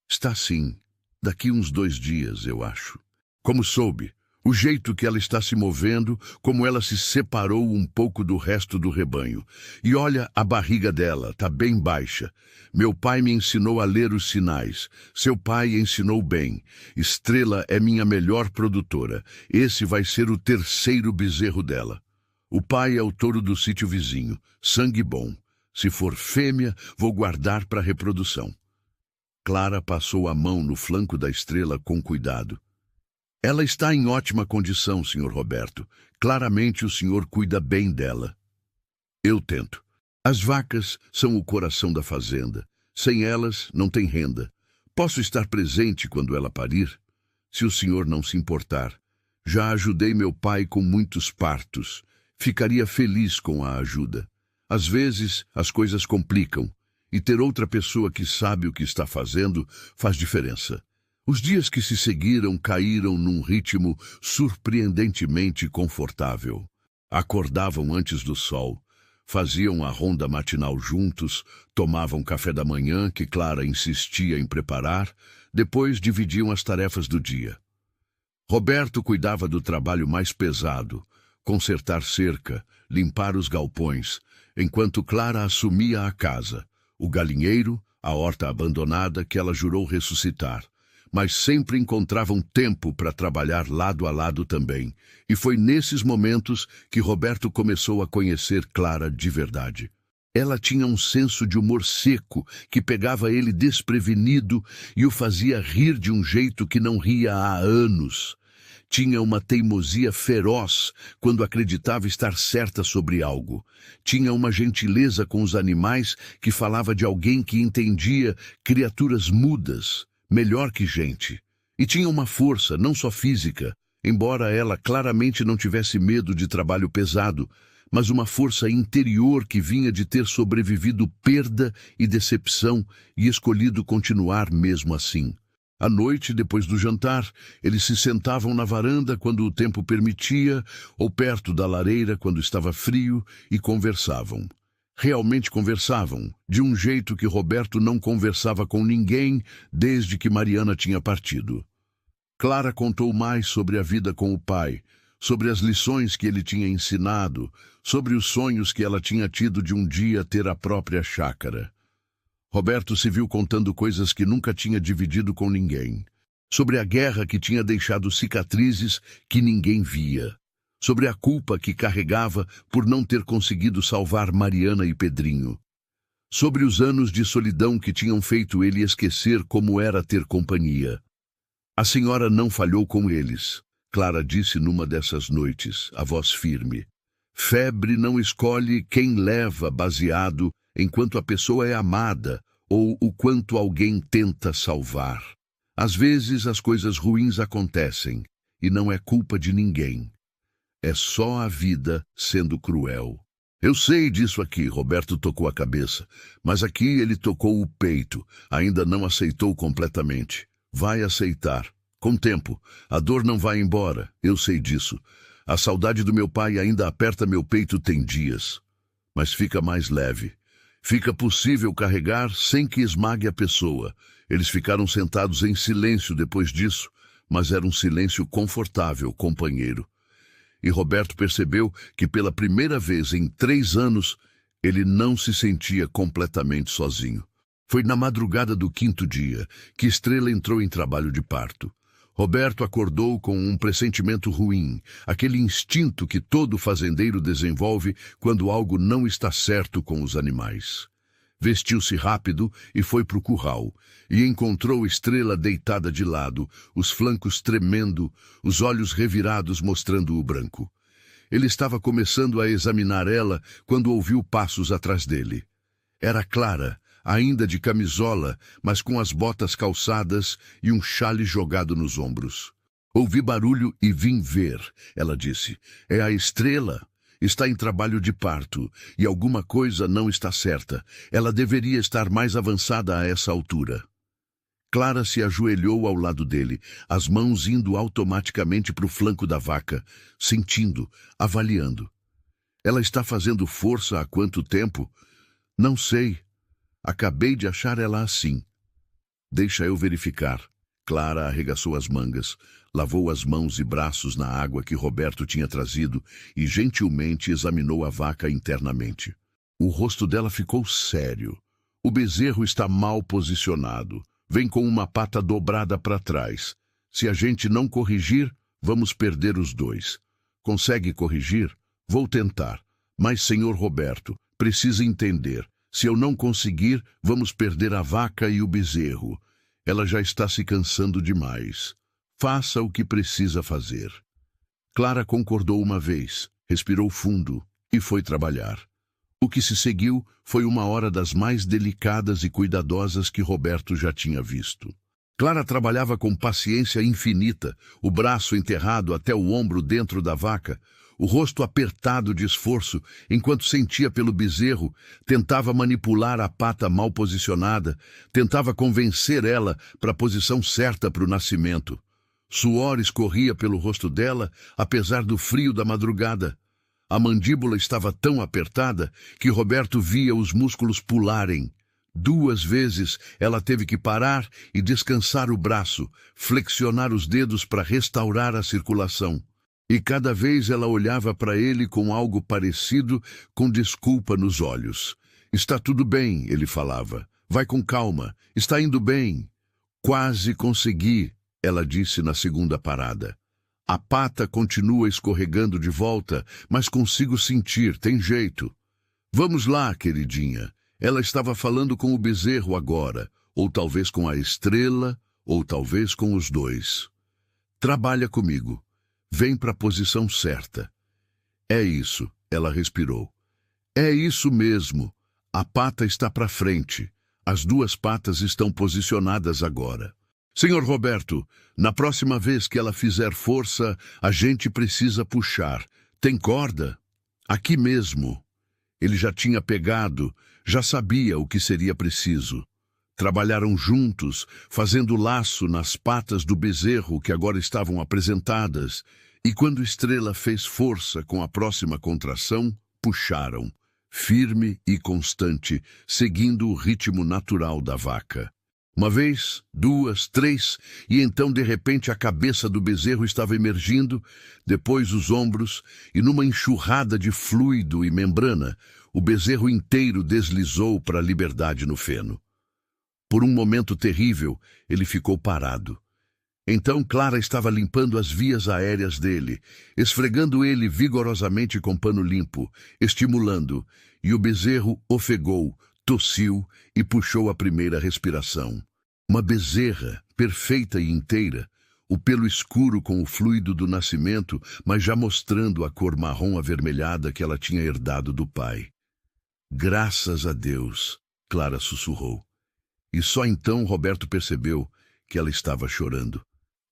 Está sim, daqui uns 2 dias, eu acho. Como soube? O jeito que ela está se movendo, como ela se separou um pouco do resto do rebanho. E olha, a barriga dela, tá bem baixa. Meu pai me ensinou a ler os sinais. Seu pai ensinou bem. Estrela é minha melhor produtora. Esse vai ser o 3º bezerro dela. O pai é o touro do sítio vizinho. Sangue bom. Se for fêmea, vou guardar para reprodução. Clara passou a mão no flanco da Estrela com cuidado. Ela está em ótima condição, Sr. Roberto. Claramente o senhor cuida bem dela. Eu tento. As vacas são o coração da fazenda. Sem elas, não tem renda. Posso estar presente quando ela parir? Se o senhor não se importar. Já ajudei meu pai com muitos partos. Ficaria feliz com a ajuda. Às vezes, as coisas complicam. E ter outra pessoa que sabe o que está fazendo faz diferença. Os dias que se seguiram caíram num ritmo surpreendentemente confortável. Acordavam antes do sol, faziam a ronda matinal juntos, tomavam café da manhã que Clara insistia em preparar, depois dividiam as tarefas do dia. Roberto cuidava do trabalho mais pesado, consertar cerca, limpar os galpões, enquanto Clara assumia a casa, o galinheiro, a horta abandonada que ela jurou ressuscitar. Mas sempre encontravam tempo para trabalhar lado a lado também. E foi nesses momentos que Roberto começou a conhecer Clara de verdade. Ela tinha um senso de humor seco que pegava ele desprevenido e o fazia rir de um jeito que não ria há anos. Tinha uma teimosia feroz quando acreditava estar certa sobre algo. Tinha uma gentileza com os animais que falava de alguém que entendia criaturas mudas, melhor que gente. E tinha uma força, não só física, embora ela claramente não tivesse medo de trabalho pesado, mas uma força interior que vinha de ter sobrevivido perda e decepção e escolhido continuar mesmo assim. À noite, depois do jantar, eles se sentavam na varanda quando o tempo permitia, ou perto da lareira quando estava frio, e conversavam. Realmente conversavam, de um jeito que Roberto não conversava com ninguém desde que Mariana tinha partido. Clara contou mais sobre a vida com o pai, sobre as lições que ele tinha ensinado, sobre os sonhos que ela tinha tido de um dia ter a própria chácara. Roberto se viu contando coisas que nunca tinha dividido com ninguém, sobre a guerra que tinha deixado cicatrizes que ninguém via, sobre a culpa que carregava por não ter conseguido salvar Mariana e Pedrinho, sobre os anos de solidão que tinham feito ele esquecer como era ter companhia. A senhora não falhou com eles, Clara disse numa dessas noites, a voz firme. Febre não escolhe quem leva baseado enquanto a pessoa é amada ou o quanto alguém tenta salvar. Às vezes as coisas ruins acontecem e não é culpa de ninguém. É só a vida sendo cruel. Eu sei disso aqui, Roberto tocou a cabeça, mas aqui ele tocou o peito, ainda não aceitou completamente. Vai aceitar. Com o tempo, a dor não vai embora, eu sei disso. A saudade do meu pai ainda aperta meu peito tem dias. Mas fica mais leve. Fica possível carregar sem que esmague a pessoa. Eles ficaram sentados em silêncio depois disso, mas era um silêncio confortável, companheiro. E Roberto percebeu que pela primeira vez em 3 anos, ele não se sentia completamente sozinho. Foi na madrugada do 5º dia que Estrela entrou em trabalho de parto. Roberto acordou com um pressentimento ruim, aquele instinto que todo fazendeiro desenvolve quando algo não está certo com os animais. Vestiu-se rápido e foi para o curral, e encontrou Estrela deitada de lado, os flancos tremendo, os olhos revirados mostrando o branco. Ele estava começando a examinar ela quando ouviu passos atrás dele. Era Clara, ainda de camisola, mas com as botas calçadas e um xale jogado nos ombros. Ouvi barulho e vim ver, ela disse. É a Estrela. Está em trabalho de parto, e alguma coisa não está certa. Ela deveria estar mais avançada a essa altura. Clara se ajoelhou ao lado dele, as mãos indo automaticamente para o flanco da vaca, sentindo, avaliando. Ela está fazendo força há quanto tempo? Não sei. Acabei de achar ela assim. Deixa eu verificar. Clara arregaçou as mangas, lavou as mãos e braços na água que Roberto tinha trazido e gentilmente examinou a vaca internamente. O rosto dela ficou sério. O bezerro está mal posicionado. Vem com uma pata dobrada para trás. Se a gente não corrigir, vamos perder os dois. Consegue corrigir? Vou tentar. Mas, senhor Roberto, precisa entender. Se eu não conseguir, vamos perder a vaca e o bezerro. Ela já está se cansando demais. Faça o que precisa fazer. Clara concordou uma vez, respirou fundo e foi trabalhar. O que se seguiu foi uma hora das mais delicadas e cuidadosas que Roberto já tinha visto. Clara trabalhava com paciência infinita, o braço enterrado até o ombro dentro da vaca, o rosto apertado de esforço, enquanto sentia pelo bezerro, tentava manipular a pata mal posicionada, tentava convencer ela para a posição certa para o nascimento. Suor escorria pelo rosto dela, apesar do frio da madrugada. A mandíbula estava tão apertada que Roberto via os músculos pularem. 2 vezes ela teve que parar e descansar o braço, flexionar os dedos para restaurar a circulação. E cada vez ela olhava para ele com algo parecido com desculpa nos olhos. Está tudo bem, ele falava. Vai com calma. Está indo bem. Quase consegui, ela disse na segunda parada. A pata continua escorregando de volta, mas consigo sentir, tem jeito. Vamos lá, queridinha. Ela estava falando com o bezerro agora, ou talvez com a Estrela, ou talvez com os dois. Trabalha comigo. Vem para a posição certa. É isso, ela respirou. É isso mesmo. A pata está para frente. As 2 patas estão posicionadas agora. Senhor Roberto, na próxima vez que ela fizer força, a gente precisa puxar. Tem corda? Aqui mesmo. Ele já tinha pegado, já sabia o que seria preciso. Trabalharam juntos, fazendo laço nas patas do bezerro que agora estavam apresentadas, e quando Estrela fez força com a próxima contração, puxaram, firme e constante, seguindo o ritmo natural da vaca. 1 vez, 2, 3, e então de repente a cabeça do bezerro estava emergindo, depois os ombros, e numa enxurrada de fluido e membrana, o bezerro inteiro deslizou para a liberdade no feno. Por um momento terrível, ele ficou parado. Então Clara estava limpando as vias aéreas dele, esfregando ele vigorosamente com pano limpo, estimulando, e o bezerro ofegou, tossiu e puxou a primeira respiração. Uma bezerra, perfeita e inteira, o pelo escuro com o fluido do nascimento, mas já mostrando a cor marrom avermelhada que ela tinha herdado do pai. Graças a Deus, Clara sussurrou. E só então Roberto percebeu que ela estava chorando.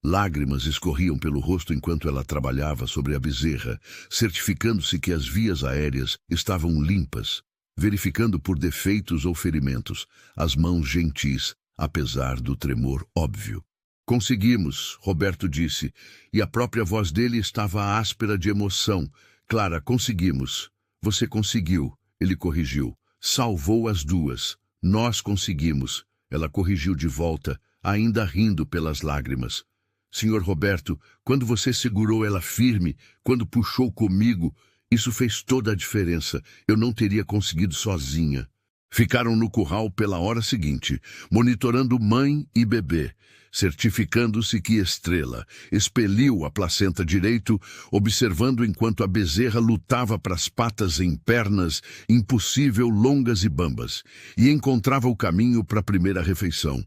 Lágrimas escorriam pelo rosto enquanto ela trabalhava sobre a bezerra, certificando-se que as vias aéreas estavam limpas, verificando por defeitos ou ferimentos, as mãos gentis, apesar do tremor óbvio. Conseguimos, Roberto disse, e a própria voz dele estava áspera de emoção. Clara, conseguimos. Você conseguiu, ele corrigiu. Salvou as duas. Nós conseguimos. Ela corrigiu de volta, ainda rindo pelas lágrimas. Senhor Roberto, quando você segurou ela firme, quando puxou comigo, isso fez toda a diferença. Eu não teria conseguido sozinha. Ficaram no curral pela hora seguinte, monitorando mãe e bebê, certificando-se que Estrela expeliu a placenta direito, observando enquanto a bezerra lutava para as patas em pernas, impossível, longas e bambas, e encontrava o caminho para a primeira refeição.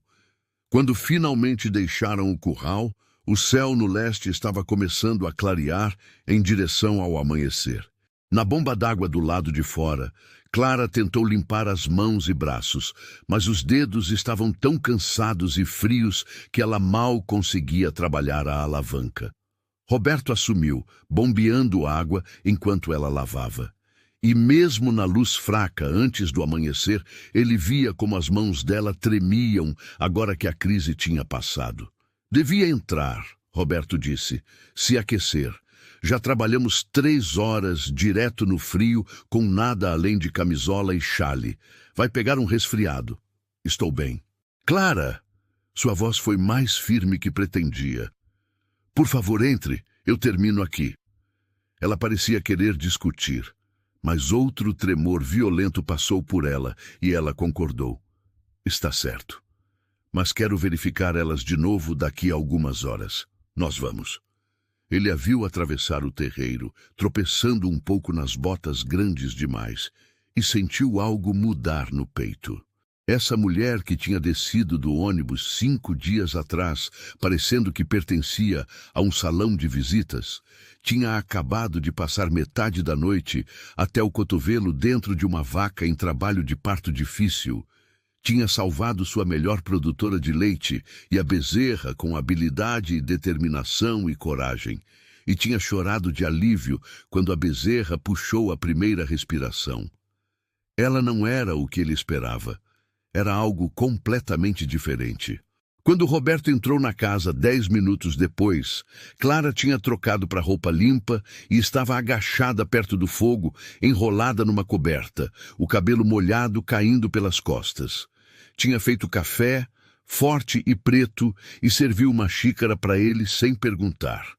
Quando finalmente deixaram o curral, o céu no leste estava começando a clarear em direção ao amanhecer. Na bomba d'água do lado de fora, Clara tentou limpar as mãos e braços, mas os dedos estavam tão cansados e frios que ela mal conseguia trabalhar a alavanca. Roberto assumiu, bombeando água enquanto ela lavava. E mesmo na luz fraca, antes do amanhecer, ele via como as mãos dela tremiam agora que a crise tinha passado. Devia entrar, Roberto disse, se aquecer. Já trabalhamos 3 horas direto no frio, com nada além de camisola e chale. Vai pegar um resfriado. Estou bem. Clara! Sua voz foi mais firme que pretendia. Por favor, entre. Eu termino aqui. Ela parecia querer discutir, mas outro tremor violento passou por ela e ela concordou. Está certo. Mas quero verificar elas de novo daqui a algumas horas. Nós vamos. Ele a viu atravessar o terreiro, tropeçando um pouco nas botas grandes demais, e sentiu algo mudar no peito. Essa mulher que tinha descido do ônibus 5 dias atrás, parecendo que pertencia a um salão de visitas, tinha acabado de passar metade da noite até o cotovelo dentro de uma vaca em trabalho de parto difícil. Tinha salvado sua melhor produtora de leite e a bezerra com habilidade, determinação e coragem. E tinha chorado de alívio quando a bezerra puxou a primeira respiração. Ela não era o que ele esperava. Era algo completamente diferente. Quando Roberto entrou na casa 10 minutos depois, Clara tinha trocado para roupa limpa e estava agachada perto do fogo, enrolada numa coberta, o cabelo molhado caindo pelas costas. Tinha feito café, forte e preto, e serviu uma xícara para ele sem perguntar.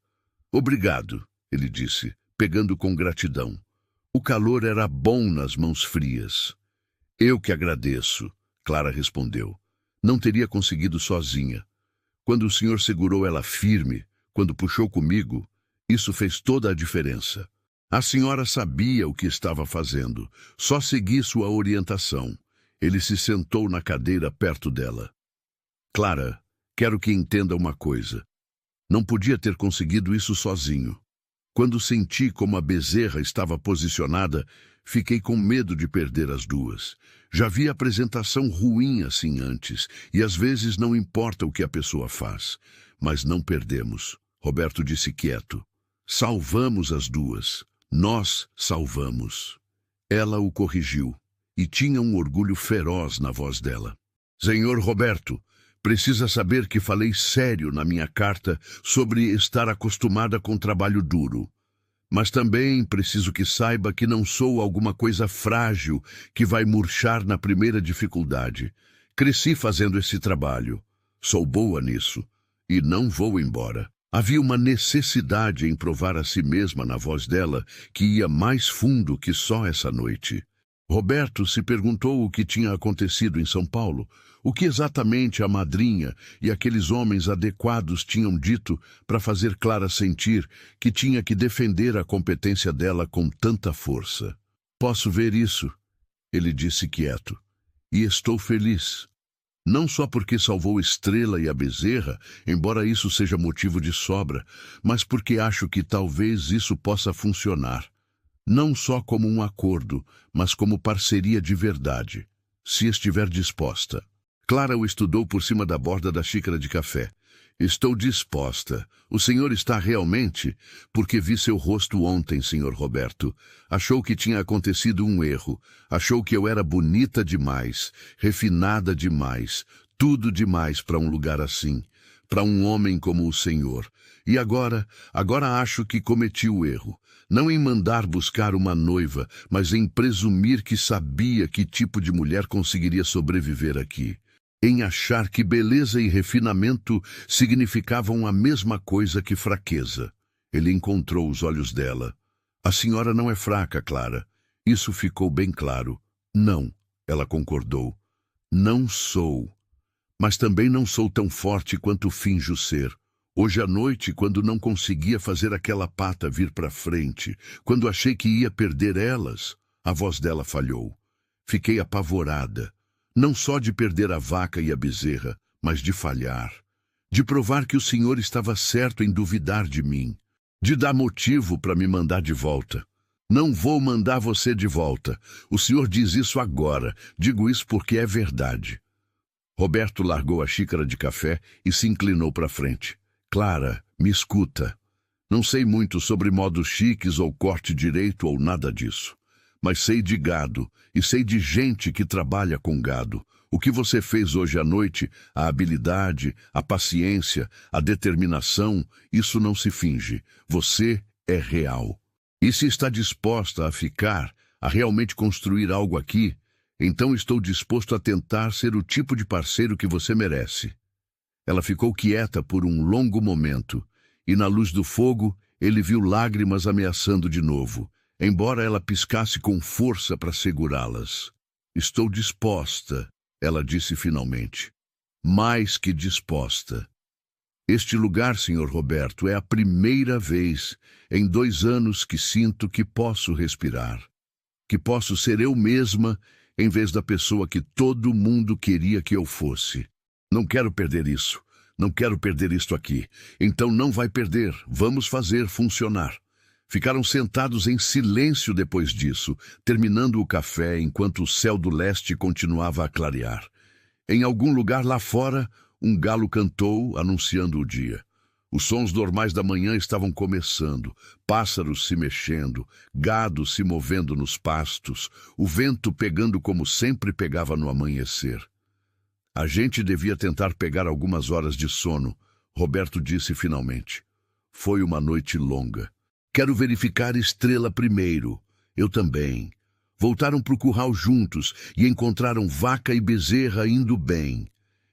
Obrigado, ele disse, pegando com gratidão. O calor era bom nas mãos frias. Eu que agradeço, Clara respondeu. Não teria conseguido sozinha. Quando o senhor segurou ela firme, quando puxou comigo, isso fez toda a diferença. A senhora sabia o que estava fazendo, só segui sua orientação. Ele se sentou na cadeira perto dela. Clara, quero que entenda uma coisa. Não podia ter conseguido isso sozinho. Quando senti como a bezerra estava posicionada, fiquei com medo de perder as duas. Já vi apresentação ruim assim antes, e às vezes não importa o que a pessoa faz. Mas não perdemos, Roberto disse quieto. Salvamos as duas. Nós salvamos. Ela o corrigiu, e tinha um orgulho feroz na voz dela. Senhor Roberto, precisa saber que falei sério na minha carta sobre estar acostumada com trabalho duro. Mas também preciso que saiba que não sou alguma coisa frágil que vai murchar na primeira dificuldade. Cresci fazendo esse trabalho. Sou boa nisso. E não vou embora. Havia uma necessidade em provar a si mesma na voz dela que ia mais fundo que só essa noite. Roberto se perguntou o que tinha acontecido em São Paulo, o que exatamente a madrinha e aqueles homens adequados tinham dito para fazer Clara sentir que tinha que defender a competência dela com tanta força. Posso ver isso, ele disse quieto, e estou feliz. Não só porque salvou Estrela e a bezerra, embora isso seja motivo de sobra, mas porque acho que talvez isso possa funcionar. Não só como um acordo, mas como parceria de verdade, se estiver disposta. Clara o estudou por cima da borda da xícara de café. Estou disposta. O senhor está realmente? Porque vi seu rosto ontem, senhor Roberto. Achou que tinha acontecido um erro. Achou que eu era bonita demais, refinada demais, tudo demais para um lugar assim. para um homem como o Senhor. E agora acho que cometi o erro, não em mandar buscar uma noiva, mas em presumir que sabia que tipo de mulher conseguiria sobreviver aqui. Em achar que beleza e refinamento significavam a mesma coisa que fraqueza. Ele encontrou os olhos dela. A senhora não é fraca, Clara. Isso ficou bem claro. Não, ela concordou. Não sou. Mas também não sou tão forte quanto finjo ser. Hoje à noite, quando não conseguia fazer aquela pata vir para frente, quando achei que ia perder elas, a voz dela falhou. Fiquei apavorada, não só de perder a vaca e a bezerra, mas de falhar, de provar que o senhor estava certo em duvidar de mim, de dar motivo para me mandar de volta. Não vou mandar você de volta. O senhor diz isso agora. Digo isso porque é verdade. Roberto largou a xícara de café e se inclinou para frente. Clara, me escuta. Não sei muito sobre modos chiques ou corte direito ou nada disso. Mas sei de gado e sei de gente que trabalha com gado. O que você fez hoje à noite, a habilidade, a paciência, a determinação, isso não se finge. Você é real. E se está disposta a ficar, a realmente construir algo aqui, então estou disposto a tentar ser o tipo de parceiro que você merece. Ela ficou quieta por um longo momento, e na luz do fogo ele viu lágrimas ameaçando de novo, embora ela piscasse com força para segurá-las. Estou disposta, ela disse finalmente. Mais que disposta. Este lugar, Sr. Roberto, é a primeira vez em 2 anos que sinto que posso respirar, que posso ser eu mesma em vez da pessoa que todo mundo queria que eu fosse. Não quero perder isso. Não quero perder isto aqui. Então não vai perder. Vamos fazer funcionar. Ficaram sentados em silêncio depois disso, terminando o café enquanto o céu do leste continuava a clarear. Em algum lugar lá fora, um galo cantou, anunciando o dia. Os sons normais da manhã estavam começando, pássaros se mexendo, gado se movendo nos pastos, o vento pegando como sempre pegava no amanhecer. A gente devia tentar pegar algumas horas de sono, Roberto disse finalmente. Foi uma noite longa. Quero verificar estrela primeiro. Eu também. Voltaram para o curral juntos e encontraram vaca e bezerra indo bem.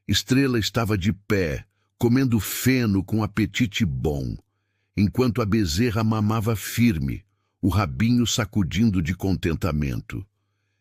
Estrela estava de pé, comendo feno com apetite bom, enquanto a bezerra mamava firme, o rabinho sacudindo de contentamento.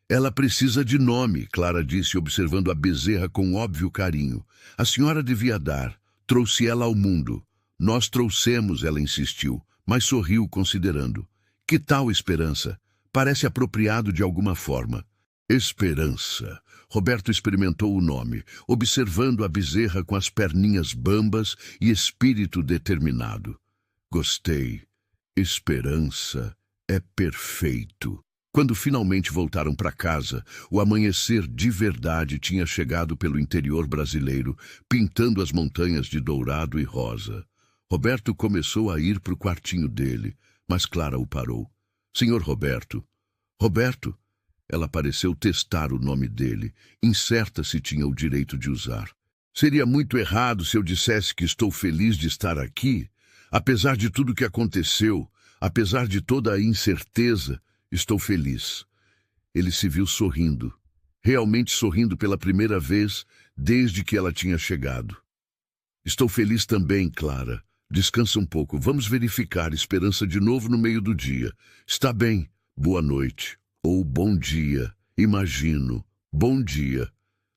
Ela precisa de nome, Clara disse, observando a bezerra com óbvio carinho. A senhora devia dar. Trouxe ela ao mundo. Nós trouxemos, ela insistiu, mas sorriu considerando. Que tal Esperança? Parece apropriado de alguma forma. Esperança. Roberto experimentou o nome, observando a bezerra com as perninhas bambas e espírito determinado. Gostei. Esperança é perfeito. Quando finalmente voltaram para casa, o amanhecer de verdade tinha chegado pelo interior brasileiro, pintando as montanhas de dourado e rosa. Roberto começou a ir para o quartinho dele, mas Clara o parou. Senhor Roberto. Roberto? Ela pareceu testar o nome dele, incerta se tinha o direito de usar. Seria muito errado se eu dissesse que estou feliz de estar aqui? Apesar de tudo que aconteceu, apesar de toda a incerteza, estou feliz. Ele se viu sorrindo, realmente sorrindo pela primeira vez desde que ela tinha chegado. Estou feliz também, Clara. Descansa um pouco. Vamos verificar Esperança de novo no meio do dia. Está bem. Boa noite. Ou bom dia. Imagino. Bom dia.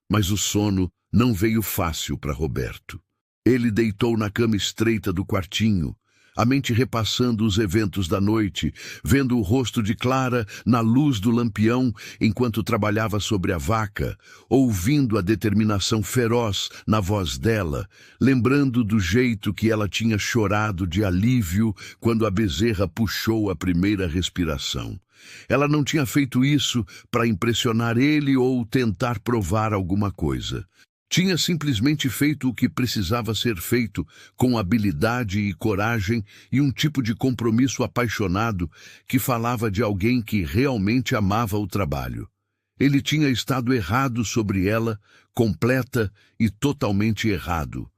Mas o sono não veio fácil para Roberto. Ele deitou na cama estreita do quartinho, a mente repassando os eventos da noite, vendo o rosto de Clara na luz do lampião enquanto trabalhava sobre a vaca, ouvindo a determinação feroz na voz dela, lembrando do jeito que ela tinha chorado de alívio quando a bezerra puxou a primeira respiração. Ela não tinha feito isso para impressionar ele ou tentar provar alguma coisa. Tinha simplesmente feito o que precisava ser feito, com habilidade e coragem e um tipo de compromisso apaixonado que falava de alguém que realmente amava o trabalho. Ele tinha estado errado sobre ela, completa e totalmente errado.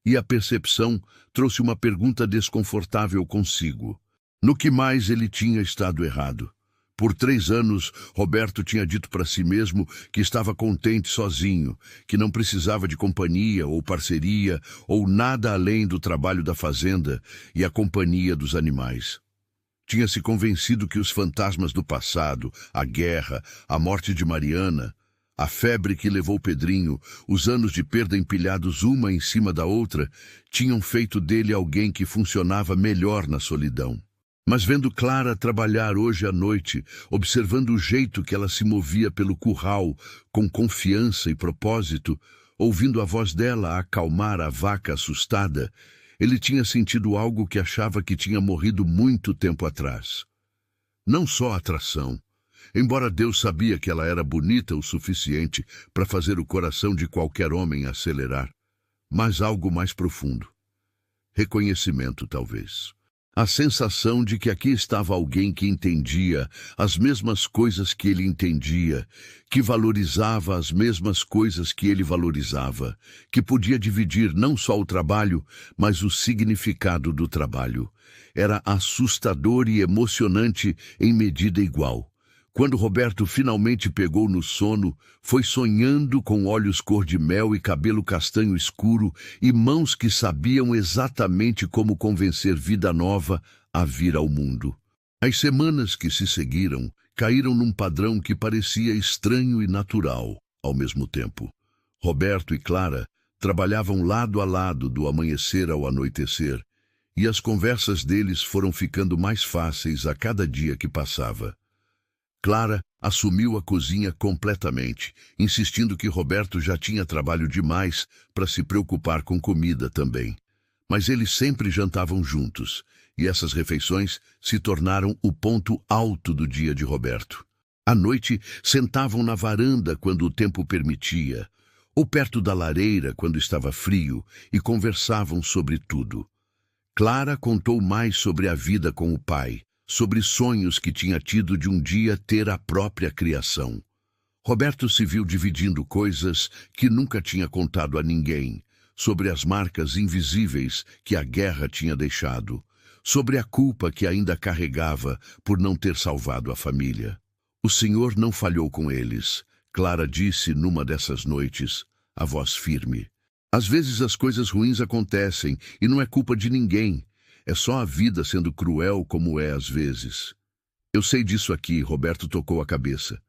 E a percepção trouxe uma pergunta desconfortável consigo. No que mais ele tinha estado errado? Por 3 anos, Roberto tinha dito para si mesmo que estava contente sozinho, que não precisava de companhia ou parceria ou nada além do trabalho da fazenda e a companhia dos animais. Tinha se convencido que os fantasmas do passado, a guerra, a morte de Mariana, a febre que levou Pedrinho, os anos de perda empilhados uma em cima da outra, tinham feito dele alguém que funcionava melhor na solidão. Mas vendo Clara trabalhar hoje à noite, observando o jeito que ela se movia pelo curral, com confiança e propósito, ouvindo a voz dela acalmar a vaca assustada, ele tinha sentido algo que achava que tinha morrido muito tempo atrás. Não só atração. Embora Deus sabia que ela era bonita o suficiente para fazer o coração de qualquer homem acelerar, mas algo mais profundo. Reconhecimento, talvez. A sensação de que aqui estava alguém que entendia as mesmas coisas que ele entendia, que valorizava as mesmas coisas que ele valorizava, que podia dividir não só o trabalho, mas o significado do trabalho. Era assustador e emocionante em medida igual. Quando Roberto finalmente pegou no sono, foi sonhando com olhos cor-de-mel e cabelo castanho escuro e mãos que sabiam exatamente como convencer vida nova a vir ao mundo. As semanas que se seguiram caíram num padrão que parecia estranho e natural ao mesmo tempo. Roberto e Clara trabalhavam lado a lado do amanhecer ao anoitecer, e as conversas deles foram ficando mais fáceis a cada dia que passava. Clara assumiu a cozinha completamente, insistindo que Roberto já tinha trabalho demais para se preocupar com comida também. Mas eles sempre jantavam juntos, e essas refeições se tornaram o ponto alto do dia de Roberto. À noite, sentavam na varanda quando o tempo permitia, ou perto da lareira quando estava frio, e conversavam sobre tudo. Clara contou mais sobre a vida com o pai, sobre sonhos que tinha tido de um dia ter a própria criação. Roberto se viu dividindo coisas que nunca tinha contado a ninguém, sobre as marcas invisíveis que a guerra tinha deixado, sobre a culpa que ainda carregava por não ter salvado a família. O Senhor não falhou com eles, Clara disse numa dessas noites, a voz firme. Às vezes as coisas ruins acontecem e não é culpa de ninguém. É só a vida sendo cruel como é às vezes. Eu sei disso aqui, Roberto tocou a cabeça.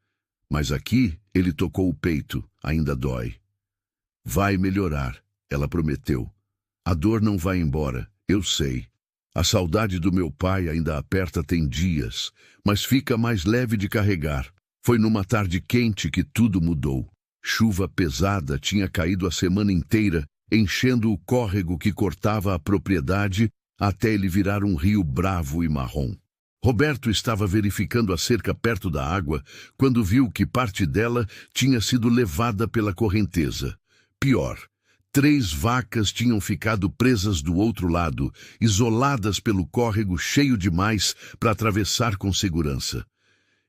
Mas aqui ele tocou o peito, ainda dói. Vai melhorar, ela prometeu. A dor não vai embora, eu sei. A saudade do meu pai ainda aperta tem dias, mas fica mais leve de carregar. Foi numa tarde quente que tudo mudou. Chuva pesada tinha caído a semana inteira, enchendo o córrego que cortava a propriedade até ele virar um rio bravo e marrom. Roberto estava verificando a cerca perto da água quando viu que parte dela tinha sido levada pela correnteza. Pior, 3 vacas tinham ficado presas do outro lado, isoladas pelo córrego cheio demais para atravessar com segurança.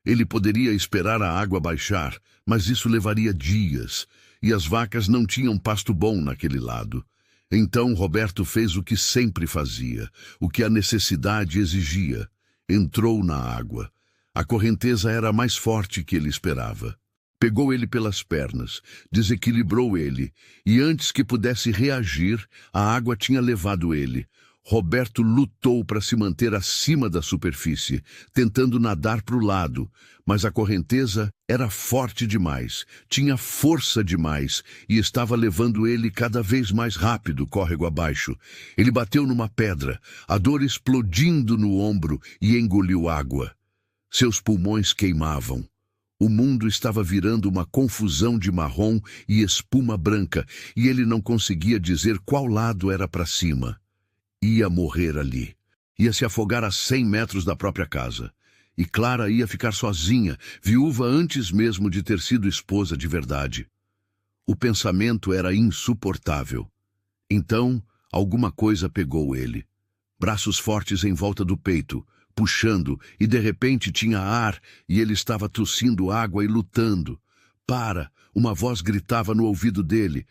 Ele poderia esperar a água baixar, mas isso levaria dias, e as vacas não tinham pasto bom naquele lado. Então Roberto fez o que sempre fazia, o que a necessidade exigia. Entrou na água. A correnteza era mais forte que ele esperava. Pegou ele pelas pernas, desequilibrou ele, e antes que pudesse reagir, a água tinha levado ele. Roberto lutou para se manter acima da superfície, tentando nadar para o lado, mas a correnteza era forte demais, tinha força demais e estava levando ele cada vez mais rápido córrego abaixo. Ele bateu numa pedra, a dor explodindo no ombro e engoliu água. Seus pulmões queimavam. O mundo estava virando uma confusão de marrom e espuma branca, e ele não conseguia dizer qual lado era para cima. Ia morrer ali. Ia se afogar a 100 metros da própria casa. E Clara ia ficar sozinha, viúva antes mesmo de ter sido esposa de verdade. O pensamento era insuportável. Então, alguma coisa pegou ele. Braços fortes em volta do peito, puxando, e de repente tinha ar, e ele estava tossindo água e lutando. Para! Uma voz gritava no ouvido dele.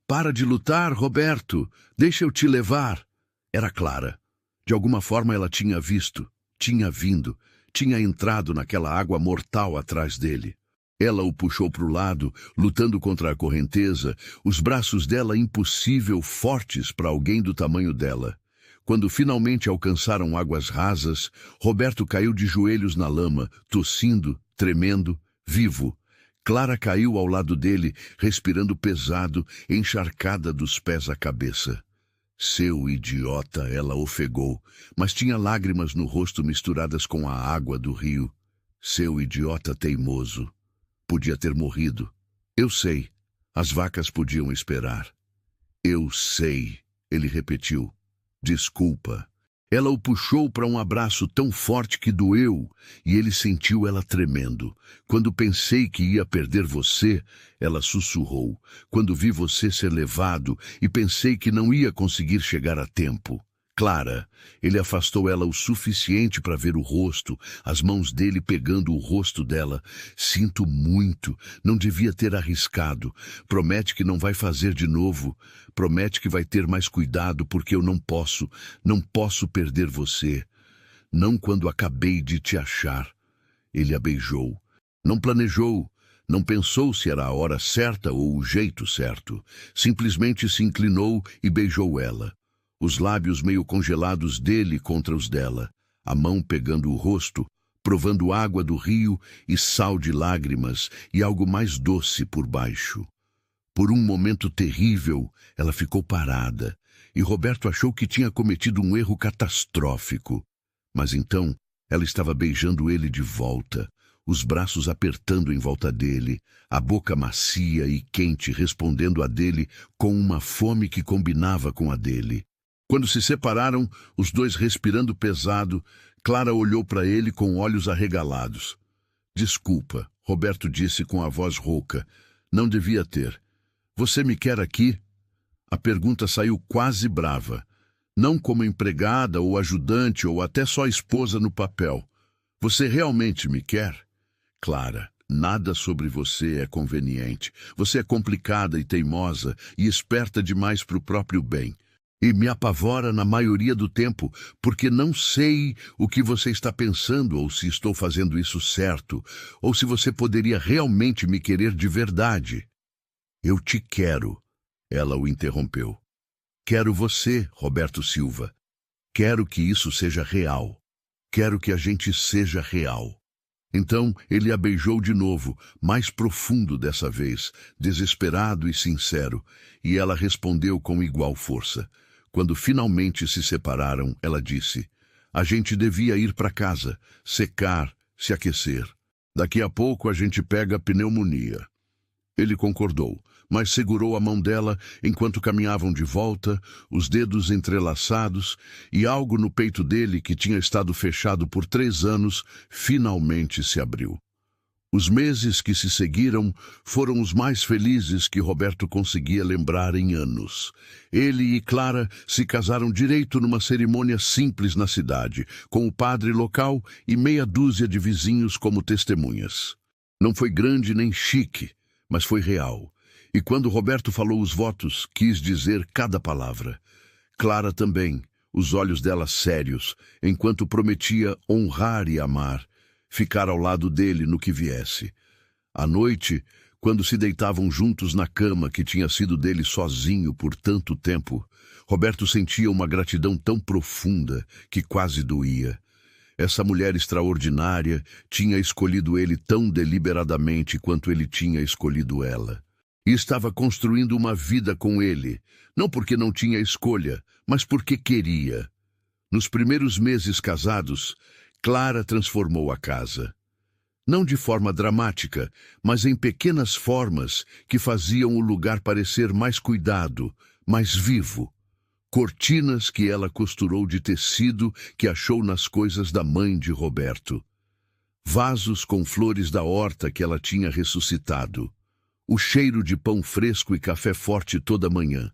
Para de lutar, Roberto. Deixa eu te levar. Era Clara. De alguma forma ela tinha visto, tinha vindo, tinha entrado naquela água mortal atrás dele. Ela o puxou para o lado, lutando contra a correnteza, os braços dela impossível fortes para alguém do tamanho dela. Quando finalmente alcançaram águas rasas, Roberto caiu de joelhos na lama, tossindo, tremendo, vivo. Clara caiu ao lado dele, respirando pesado, encharcada dos pés à cabeça. Seu idiota, ela ofegou, mas tinha lágrimas no rosto misturadas com a água do rio. Seu idiota teimoso. Podia ter morrido. Eu sei. As vacas podiam esperar. Eu sei, ele repetiu. Desculpa. Ela o puxou para um abraço tão forte que doeu, e ele sentiu ela tremendo. Quando pensei que ia perder você, ela sussurrou. Quando vi você ser levado e pensei que não ia conseguir chegar a tempo. Clara, ele afastou ela o suficiente para ver o rosto, as mãos dele pegando o rosto dela. Sinto muito, não devia ter arriscado. Promete que não vai fazer de novo. Promete que vai ter mais cuidado, porque eu não posso perder você. Não quando acabei de te achar. Ele a beijou. Não planejou, não pensou se era a hora certa ou o jeito certo. Simplesmente se inclinou e beijou ela. Os lábios meio congelados dele contra os dela, a mão pegando o rosto, provando água do rio e sal de lágrimas e algo mais doce por baixo. Por um momento terrível, ela ficou parada, e Roberto achou que tinha cometido um erro catastrófico. Mas então, ela estava beijando ele de volta, os braços apertando em volta dele, a boca macia e quente respondendo a dele com uma fome que combinava com a dele. Quando se separaram, os dois respirando pesado, Clara olhou para ele com olhos arregalados. Desculpa, Roberto disse com a voz rouca. Não devia ter. Você me quer aqui? A pergunta saiu quase brava. Não como empregada ou ajudante ou até só esposa no papel. Você realmente me quer? Clara, nada sobre você é conveniente. Você é complicada e teimosa e esperta demais para o próprio bem. E me apavora na maioria do tempo, porque não sei o que você está pensando ou se estou fazendo isso certo, ou se você poderia realmente me querer de verdade. Eu te quero, ela o interrompeu. Quero você, Roberto Silva. Quero que isso seja real. Quero que a gente seja real. Então ele a beijou de novo, mais profundo dessa vez, desesperado e sincero, e ela respondeu com igual força. Quando finalmente se separaram, ela disse, a gente devia ir para casa, secar, se aquecer. Daqui a pouco a gente pega pneumonia. Ele concordou, mas segurou a mão dela enquanto caminhavam de volta, os dedos entrelaçados, e algo no peito dele, que tinha estado fechado por 3 anos, finalmente se abriu. Os meses que se seguiram foram os mais felizes que Roberto conseguia lembrar em anos. Ele e Clara se casaram direito numa cerimônia simples na cidade, com o padre local e meia dúzia de vizinhos como testemunhas. Não foi grande nem chique, mas foi real. E quando Roberto falou os votos, quis dizer cada palavra. Clara também, os olhos dela sérios, enquanto prometia honrar e amar, ficar ao lado dele no que viesse. À noite, quando se deitavam juntos na cama que tinha sido dele sozinho por tanto tempo, Roberto sentia uma gratidão tão profunda que quase doía. Essa mulher extraordinária tinha escolhido ele tão deliberadamente quanto ele tinha escolhido ela. E estava construindo uma vida com ele, não porque não tinha escolha, mas porque queria. Nos primeiros meses casados, Clara transformou a casa. Não de forma dramática, mas em pequenas formas que faziam o lugar parecer mais cuidado, mais vivo. Cortinas que ela costurou de tecido que achou nas coisas da mãe de Roberto. Vasos com flores da horta que ela tinha ressuscitado. O cheiro de pão fresco e café forte toda manhã.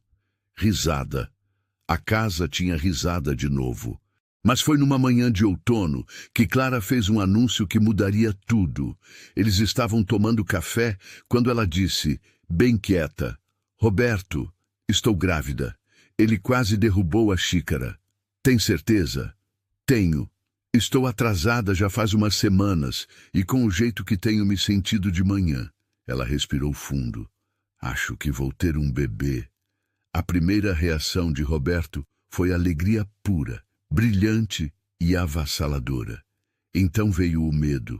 Risada. A casa tinha risada de novo. Mas foi numa manhã de outono que Clara fez um anúncio que mudaria tudo. Eles estavam tomando café quando ela disse, bem quieta, Roberto, Estou grávida. Ele quase derrubou a xícara. Tem certeza? Tenho. Estou atrasada já faz umas semanas, e com o jeito que tenho me sentido de manhã. Ela respirou fundo. Acho que vou ter um bebê. A primeira reação de Roberto foi alegria pura, brilhante e avassaladora. Então veio o medo.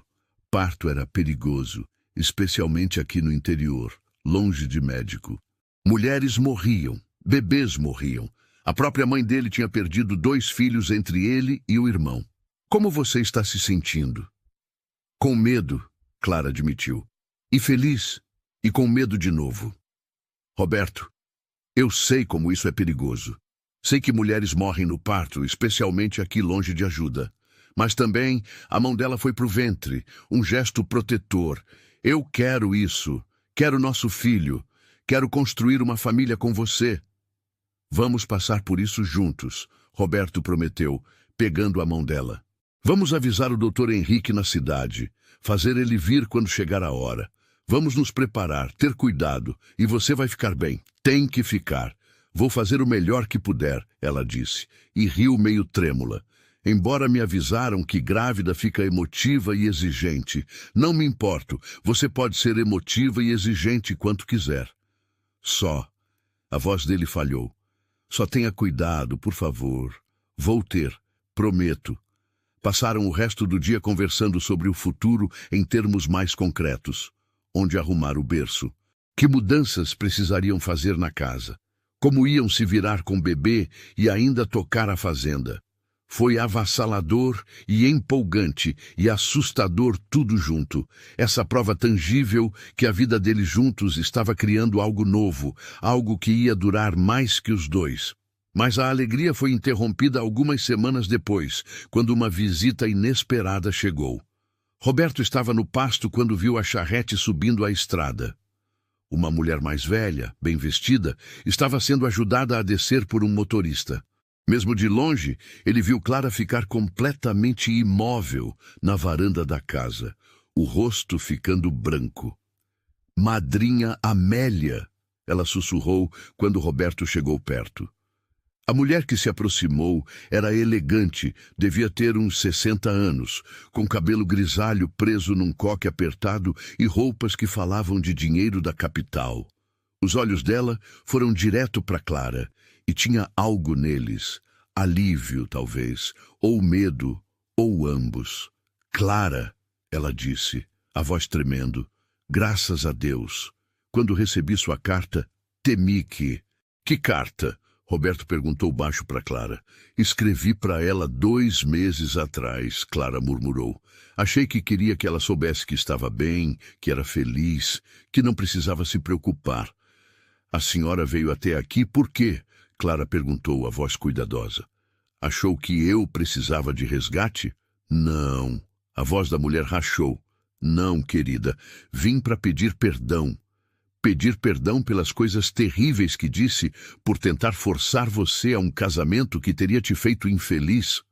Parto era perigoso, especialmente aqui no interior, longe de médico. Mulheres morriam, bebês morriam. A própria mãe dele tinha perdido 2 filhos entre ele e o irmão. Como você está se sentindo? Com medo, Clara admitiu. E feliz, e com medo de novo. Roberto, eu sei como isso é perigoso. Sei que mulheres morrem no parto, especialmente aqui longe de ajuda. Mas também a mão dela foi pro ventre, um gesto protetor. Eu quero isso. Quero nosso filho. Quero construir uma família com você. Vamos passar por isso juntos, Roberto prometeu, pegando a mão dela. Vamos avisar o Dr. Henrique na cidade, fazer ele vir quando chegar a hora. Vamos nos preparar, ter cuidado, e você vai ficar bem. Tem que ficar. Vou fazer o melhor que puder, ela disse, e riu meio trêmula. Embora me avisaram que grávida fica emotiva e exigente. Não me importo, você pode ser emotiva e exigente quanto quiser. Só. A voz dele falhou. Só tenha cuidado, por favor. Vou ter, prometo. Passaram o resto do dia conversando sobre o futuro em termos mais concretos. Onde arrumar o berço? Que mudanças precisariam fazer na casa? Como iam se virar com o bebê e ainda tocar a fazenda? Foi avassalador e empolgante e assustador tudo junto. Essa prova tangível que a vida deles juntos estava criando algo novo, algo que ia durar mais que os dois. Mas a alegria foi interrompida algumas semanas depois, quando uma visita inesperada chegou. Roberto estava no pasto quando viu a charrete subindo a estrada. Uma mulher mais velha, bem vestida, estava sendo ajudada a descer por um motorista. Mesmo de longe, ele viu Clara ficar completamente imóvel na varanda da casa, o rosto ficando branco. Madrinha Amélia, ela sussurrou quando Roberto chegou perto. A mulher que se aproximou era elegante, devia ter uns 60 anos, com cabelo grisalho preso num coque apertado e roupas que falavam de dinheiro da capital. Os olhos dela foram direto para Clara, e tinha algo neles, alívio talvez, ou medo, ou ambos. Clara, ela disse, a voz tremendo, graças a Deus. Quando recebi sua carta, temi que... Que carta? Roberto perguntou baixo para Clara. Escrevi para ela 2 meses atrás, Clara murmurou. Achei que queria que ela soubesse que estava bem, que era feliz, que não precisava se preocupar. A senhora veio até aqui por quê? Clara perguntou, a voz cuidadosa. Achou que eu precisava de resgate? Não. A voz da mulher rachou. Não, querida. Vim para pedir perdão. Pedir perdão pelas coisas terríveis que disse, por tentar forçar você a um casamento que teria te feito infeliz.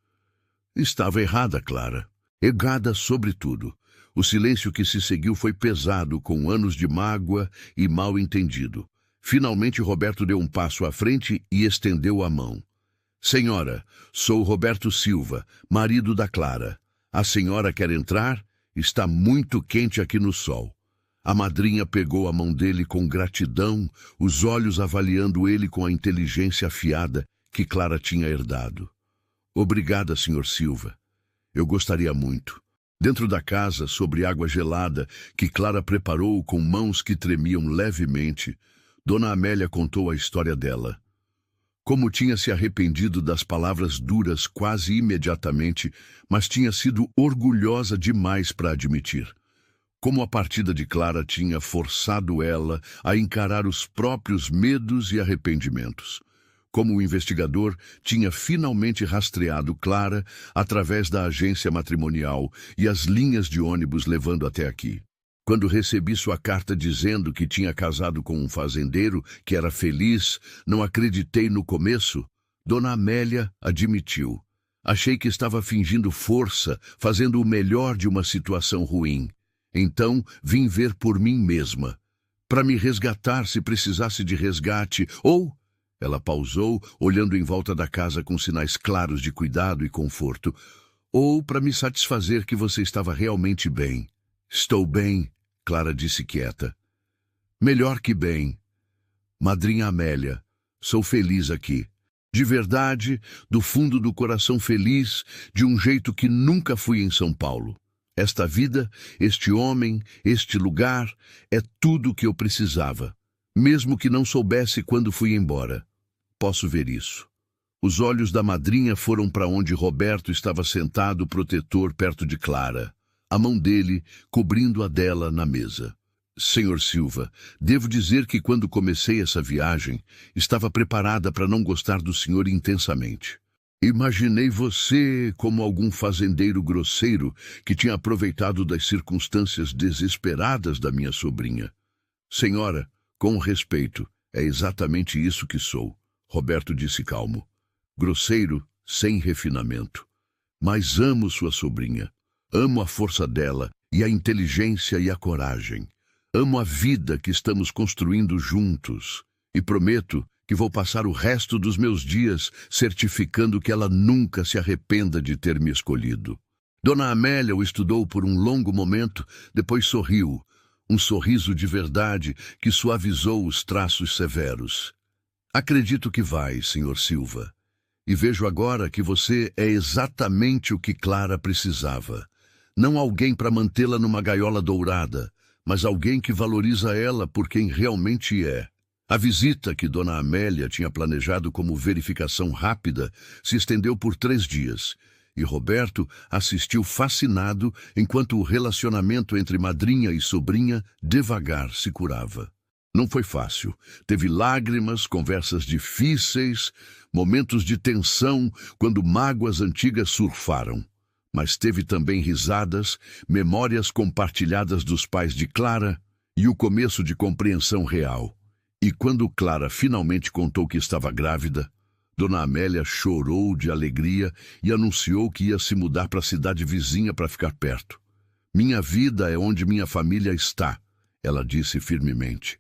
Estava errada, Clara. Errada sobretudo. O silêncio que se seguiu foi pesado, com anos de mágoa e mal-entendido. Finalmente, Roberto deu um passo à frente e estendeu a mão. Senhora, sou Roberto Silva, marido da Clara. A senhora quer entrar? Está muito quente aqui no sol. A madrinha pegou a mão dele com gratidão, os olhos avaliando ele com a inteligência afiada que Clara tinha herdado. Obrigada, Sr. Silva. Eu gostaria muito. Dentro da casa, sobre água gelada, que Clara preparou com mãos que tremiam levemente, Dona Amélia contou a história dela. Como tinha se arrependido das palavras duras quase imediatamente, mas tinha sido orgulhosa demais para admitir. Como a partida de Clara tinha forçado ela a encarar os próprios medos e arrependimentos. Como o investigador tinha finalmente rastreado Clara através da agência matrimonial e as linhas de ônibus levando até aqui. Quando recebi sua carta dizendo que tinha casado com um fazendeiro, que era feliz, não acreditei no começo. Dona Amélia admitiu. Achei que estava fingindo força, fazendo o melhor de uma situação ruim. Então, vim ver por mim mesma, para me resgatar se precisasse de resgate, ou, Ela pausou, olhando em volta da casa com sinais claros de cuidado e conforto. Ou para me satisfazer que você estava realmente bem. Estou bem, Clara disse quieta. Melhor que bem. Madrinha Amélia, sou feliz aqui. De verdade, do fundo do coração feliz, de um jeito que nunca fui em São Paulo. Esta vida, este homem, este lugar, é tudo o que eu precisava. Mesmo que não soubesse quando fui embora. Posso ver isso. Os olhos da madrinha foram para onde Roberto estava sentado protetor perto de Clara, a mão dele cobrindo a dela na mesa. Senhor Silva, devo dizer que quando comecei essa viagem, estava preparada para não gostar do senhor intensamente. Imaginei você como algum fazendeiro grosseiro que tinha aproveitado das circunstâncias desesperadas da minha sobrinha. Senhora, com respeito, é exatamente isso que sou. Roberto disse calmo. Grosseiro, sem refinamento. Mas amo sua sobrinha. Amo a força dela, e a inteligência e a coragem. Amo a vida que estamos construindo juntos. E prometo que vou passar o resto dos meus dias certificando que ela nunca se arrependa de ter me escolhido. Dona Amélia o estudou por um longo momento, depois sorriu. Um sorriso de verdade que suavizou os traços severos. Acredito que vai, Sr. Silva. E vejo agora que você é exatamente o que Clara precisava. Não alguém para mantê-la numa gaiola dourada, mas alguém que valoriza ela por quem realmente é. A visita que Dona Amélia tinha planejado como verificação rápida se estendeu por 3 dias, e Roberto assistiu fascinado enquanto o relacionamento entre madrinha e sobrinha devagar se curava. Não foi fácil. Teve lágrimas, conversas difíceis, momentos de tensão quando mágoas antigas surfaram. Mas teve também risadas, memórias compartilhadas dos pais de Clara e o começo de compreensão real. E quando Clara finalmente contou que estava grávida, Dona Amélia chorou de alegria e anunciou que ia se mudar para a cidade vizinha para ficar perto. Minha vida é onde minha família está, ela disse firmemente.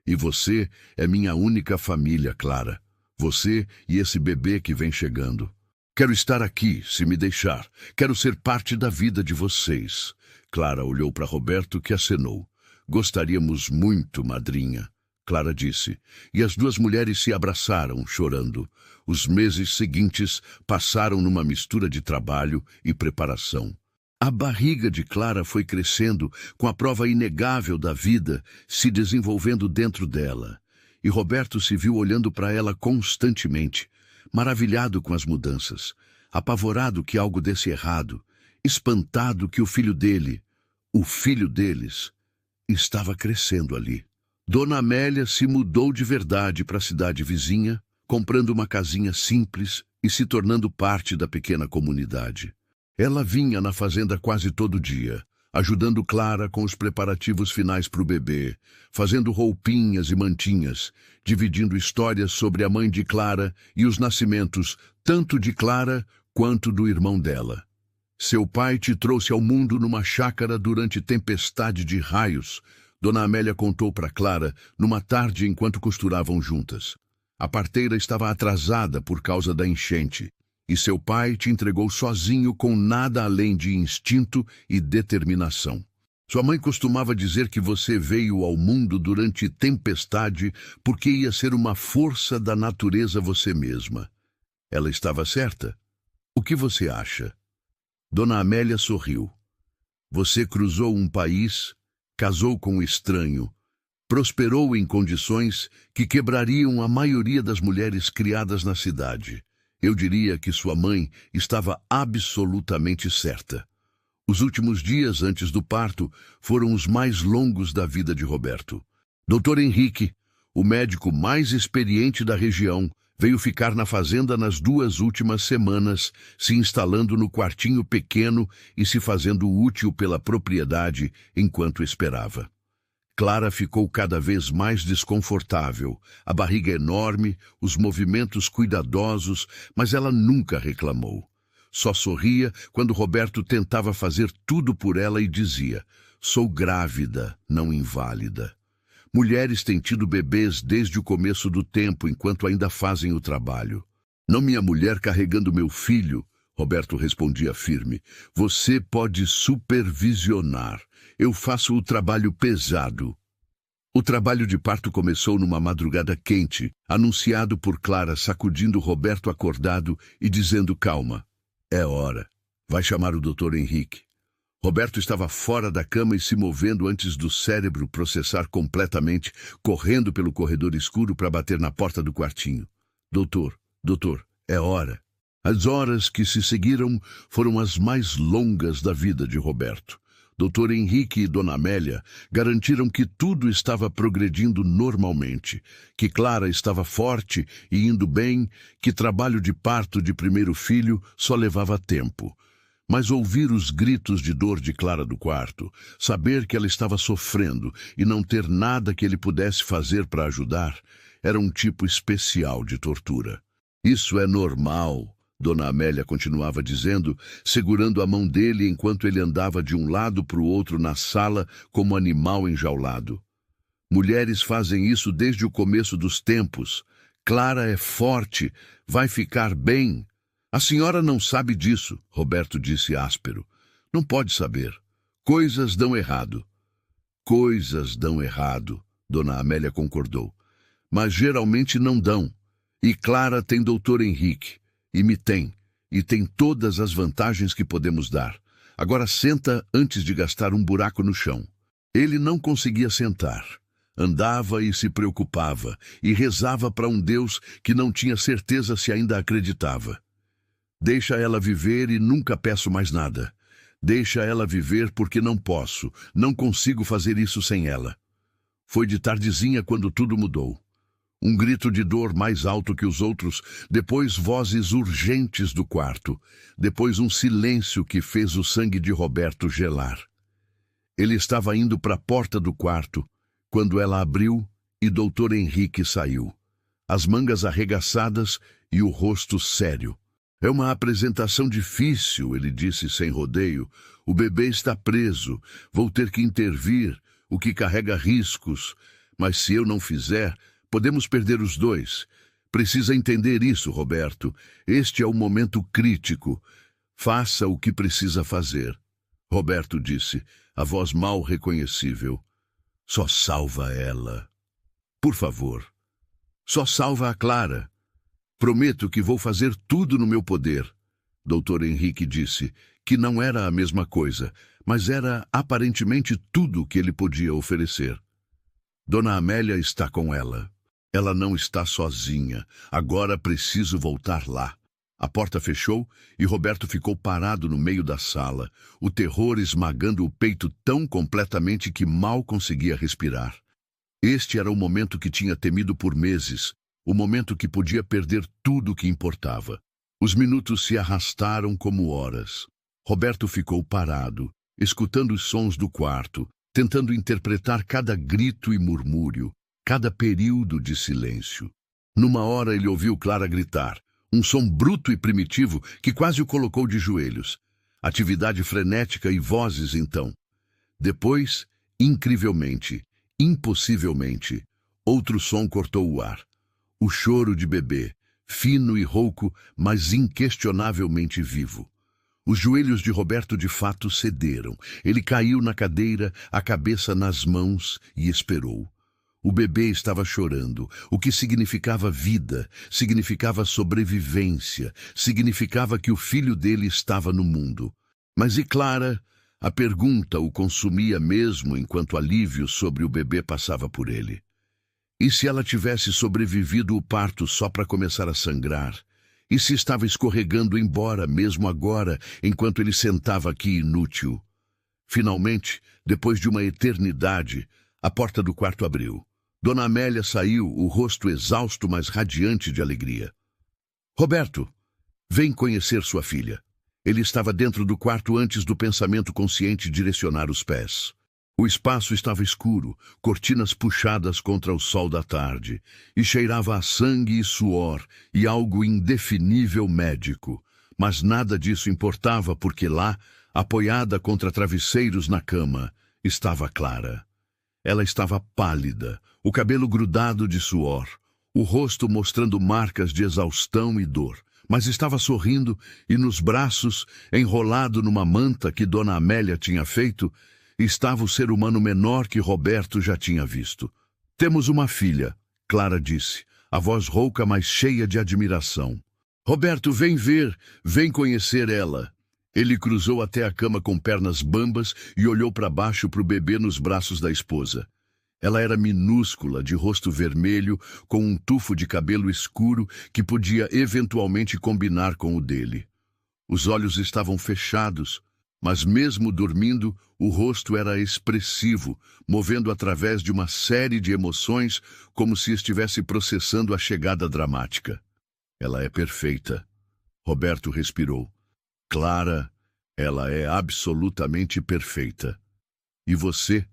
E você é minha única família, Clara. Você e esse bebê que vem chegando. Quero estar aqui, se me deixar. Quero ser parte da vida de vocês. Clara olhou para Roberto, que acenou. Gostaríamos muito, madrinha, Clara disse. E as duas mulheres se abraçaram, chorando. Os meses seguintes passaram numa mistura de trabalho e preparação. A barriga de Clara foi crescendo, com a prova inegável da vida se desenvolvendo dentro dela. E Roberto se viu olhando para ela constantemente, maravilhado com as mudanças, apavorado que algo desse errado, espantado que o filho deles, estava crescendo ali. Dona Amélia se mudou de verdade para a cidade vizinha, comprando uma casinha simples e se tornando parte da pequena comunidade. Ela vinha na fazenda quase todo dia, ajudando Clara com os preparativos finais para o bebê, fazendo roupinhas e mantinhas, dividindo histórias sobre a mãe de Clara e os nascimentos, tanto de Clara quanto do irmão dela. Seu pai te trouxe ao mundo numa chácara durante tempestade de raios, Dona Amélia contou para Clara numa tarde enquanto costuravam juntas. A parteira estava atrasada por causa da enchente. E seu pai te entregou sozinho com nada além de instinto e determinação. Sua mãe costumava dizer que você veio ao mundo durante tempestade porque ia ser uma força da natureza você mesma. Ela estava certa? O que você acha? Dona Amélia sorriu. Você cruzou um país, casou com um estranho, prosperou em condições que quebrariam a maioria das mulheres criadas na cidade. Eu diria que sua mãe estava absolutamente certa. Os últimos dias antes do parto foram os mais longos da vida de Roberto. Dr. Henrique, o médico mais experiente da região, veio ficar na fazenda nas 2 últimas semanas, se instalando no quartinho pequeno e se fazendo útil pela propriedade enquanto esperava. Clara ficou cada vez mais desconfortável, a barriga enorme, os movimentos cuidadosos, mas ela nunca reclamou. Só sorria quando Roberto tentava fazer tudo por ela e dizia: sou grávida, não inválida. Mulheres têm tido bebês desde o começo do tempo, enquanto ainda fazem o trabalho. Não minha mulher carregando meu filho, Roberto respondia firme. Você pode supervisionar. Eu faço o trabalho pesado. O trabalho de parto começou numa madrugada quente, anunciado por Clara sacudindo Roberto acordado e dizendo calma. É hora. Vai chamar o Dr. Henrique. Roberto estava fora da cama e se movendo antes do cérebro processar completamente, correndo pelo corredor escuro para bater na porta do quartinho. Doutor, é hora. As horas que se seguiram foram as mais longas da vida de Roberto. Dr. Henrique e Dona Amélia garantiram que tudo estava progredindo normalmente, que Clara estava forte e indo bem, que trabalho de parto de primeiro filho só levava tempo. Mas ouvir os gritos de dor de Clara do quarto, saber que ela estava sofrendo e não ter nada que ele pudesse fazer para ajudar, era um tipo especial de tortura. Isso é normal, Dona Amélia continuava dizendo, segurando a mão dele enquanto ele andava de um lado para o outro na sala como animal enjaulado. Mulheres fazem isso desde o começo dos tempos. Clara é forte, vai ficar bem. A senhora não sabe disso, Roberto disse áspero. Não pode saber. Coisas dão errado. Coisas dão errado, Dona Amélia concordou. Mas geralmente não dão. E Clara tem Dr. Henrique. E me tem. E tem todas as vantagens que podemos dar. Agora senta antes de gastar um buraco no chão. Ele não conseguia sentar. Andava e se preocupava. E rezava para um Deus que não tinha certeza se ainda acreditava. Deixa ela viver e nunca peço mais nada. Deixa ela viver porque não posso. Não consigo fazer isso sem ela. Foi de tardezinha quando tudo mudou. Um grito de dor mais alto que os outros, depois vozes urgentes do quarto, depois um silêncio que fez o sangue de Roberto gelar. Ele estava indo para a porta do quarto, quando ela abriu e Dr. Henrique saiu. As mangas arregaçadas e o rosto sério. É uma apresentação difícil, ele disse sem rodeio. O bebê está preso, vou ter que intervir, o que carrega riscos. Mas se eu não fizer, podemos perder os dois. Precisa entender isso, Roberto. Este é o momento crítico. Faça o que precisa fazer. Roberto disse, a voz mal reconhecível. Só salva ela. Por favor. Só salva a Clara. Prometo que vou fazer tudo no meu poder. Dr. Henrique disse que não era a mesma coisa, mas era aparentemente tudo que ele podia oferecer. Dona Amélia está com ela. Ela não está sozinha. Agora preciso voltar lá. A porta fechou e Roberto ficou parado no meio da sala, o terror esmagando o peito tão completamente que mal conseguia respirar. Este era o momento que tinha temido por meses, o momento que podia perder tudo o que importava. Os minutos se arrastaram como horas. Roberto ficou parado, escutando os sons do quarto, tentando interpretar cada grito e murmúrio, cada período de silêncio. Numa hora ele ouviu Clara gritar, um som bruto e primitivo que quase o colocou de joelhos. Atividade frenética e vozes, então. Depois, incrivelmente, impossivelmente, outro som cortou o ar. O choro de bebê, fino e rouco, mas inquestionavelmente vivo. Os joelhos de Roberto de fato cederam. Ele caiu na cadeira, a cabeça nas mãos e esperou. O bebê estava chorando, o que significava vida, significava sobrevivência, significava que o filho dele estava no mundo. Mas e Clara? A pergunta o consumia mesmo enquanto alívio sobre o bebê passava por ele. E se ela tivesse sobrevivido o parto só para começar a sangrar? E se estava escorregando embora mesmo agora, enquanto ele sentava aqui inútil? Finalmente, depois de uma eternidade, a porta do quarto abriu. Dona Amélia saiu, o rosto exausto, mas radiante de alegria. Roberto, vem conhecer sua filha. Ele estava dentro do quarto antes do pensamento consciente direcionar os pés. O espaço estava escuro, cortinas puxadas contra o sol da tarde, e cheirava a sangue e suor e algo indefinível médico. Mas nada disso importava porque lá, apoiada contra travesseiros na cama, estava Clara. Ela estava pálida, o cabelo grudado de suor, o rosto mostrando marcas de exaustão e dor, mas estava sorrindo e nos braços, enrolado numa manta que Dona Amélia tinha feito, estava o ser humano menor que Roberto já tinha visto. Temos uma filha, Clara disse, a voz rouca, mas cheia de admiração. Roberto, vem ver, vem conhecer ela. Ele cruzou até a cama com pernas bambas e olhou para baixo para o bebê nos braços da esposa. Ela era minúscula, de rosto vermelho, com um tufo de cabelo escuro que podia eventualmente combinar com o dele. Os olhos estavam fechados, mas mesmo dormindo, o rosto era expressivo, movendo através de uma série de emoções como se estivesse processando a chegada dramática. Ela é perfeita. Roberto respirou. Clara, ela é absolutamente perfeita. E você?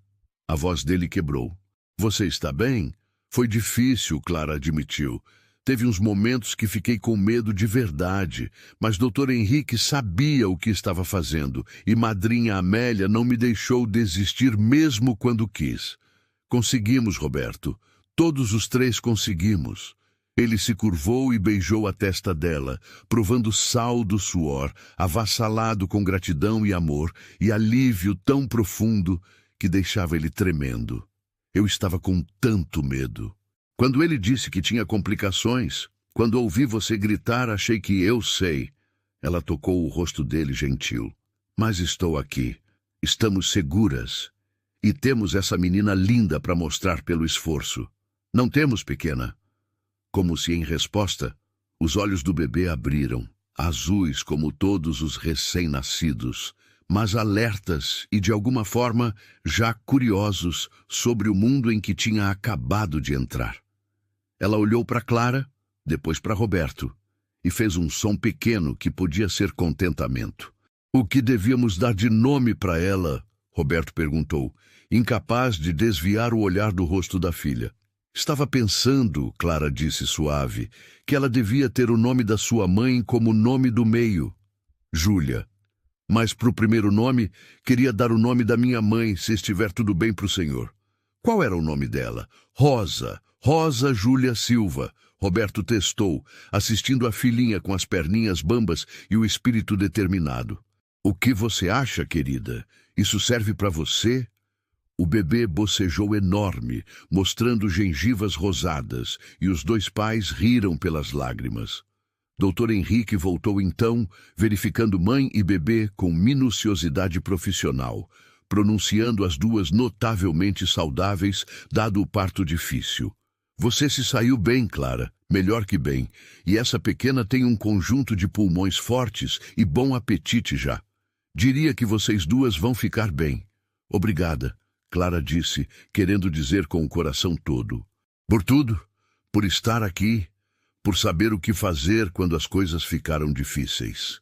A voz dele quebrou. Você está bem? Foi difícil, Clara admitiu. Teve uns momentos que fiquei com medo de verdade, mas Dr. Henrique sabia o que estava fazendo e Madrinha Amélia não me deixou desistir mesmo quando quis. Conseguimos, Roberto. Todos os três conseguimos. Ele se curvou e beijou a testa dela, provando sal do suor, avassalado com gratidão e amor, e alívio tão profundo que deixava ele tremendo. Eu estava com tanto medo. Quando ele disse que tinha complicações, quando ouvi você gritar, achei que eu sei. Ela tocou o rosto dele gentil. Mas estou aqui. Estamos seguras. E temos essa menina linda para mostrar pelo esforço. Não temos, pequena? Como se em resposta, os olhos do bebê abriram, azuis como todos os recém-nascidos, mas alertas e, de alguma forma, já curiosos sobre o mundo em que tinha acabado de entrar. Ela olhou para Clara, depois para Roberto, e fez um som pequeno que podia ser contentamento. O que devíamos dar de nome para ela? Roberto perguntou, incapaz de desviar o olhar do rosto da filha. Estava pensando, Clara disse suave, que ela devia ter o nome da sua mãe como nome do meio. Júlia. Mas para o primeiro nome, queria dar o nome da minha mãe, se estiver tudo bem para o senhor. Qual era o nome dela? Rosa. Rosa Júlia Silva. Roberto testou, assistindo a filhinha com as perninhas bambas e o espírito determinado. O que você acha, querida? Isso serve para você? O bebê bocejou enorme, mostrando gengivas rosadas, e os dois pais riram pelas lágrimas. Dr. Henrique voltou então, verificando mãe e bebê com minuciosidade profissional, pronunciando as duas notavelmente saudáveis, dado o parto difícil. Você se saiu bem, Clara, melhor que bem, e essa pequena tem um conjunto de pulmões fortes e bom apetite já. Diria que vocês duas vão ficar bem. Obrigada, Clara disse, querendo dizer com o coração todo. Por tudo, por estar aqui, por saber o que fazer quando as coisas ficaram difíceis.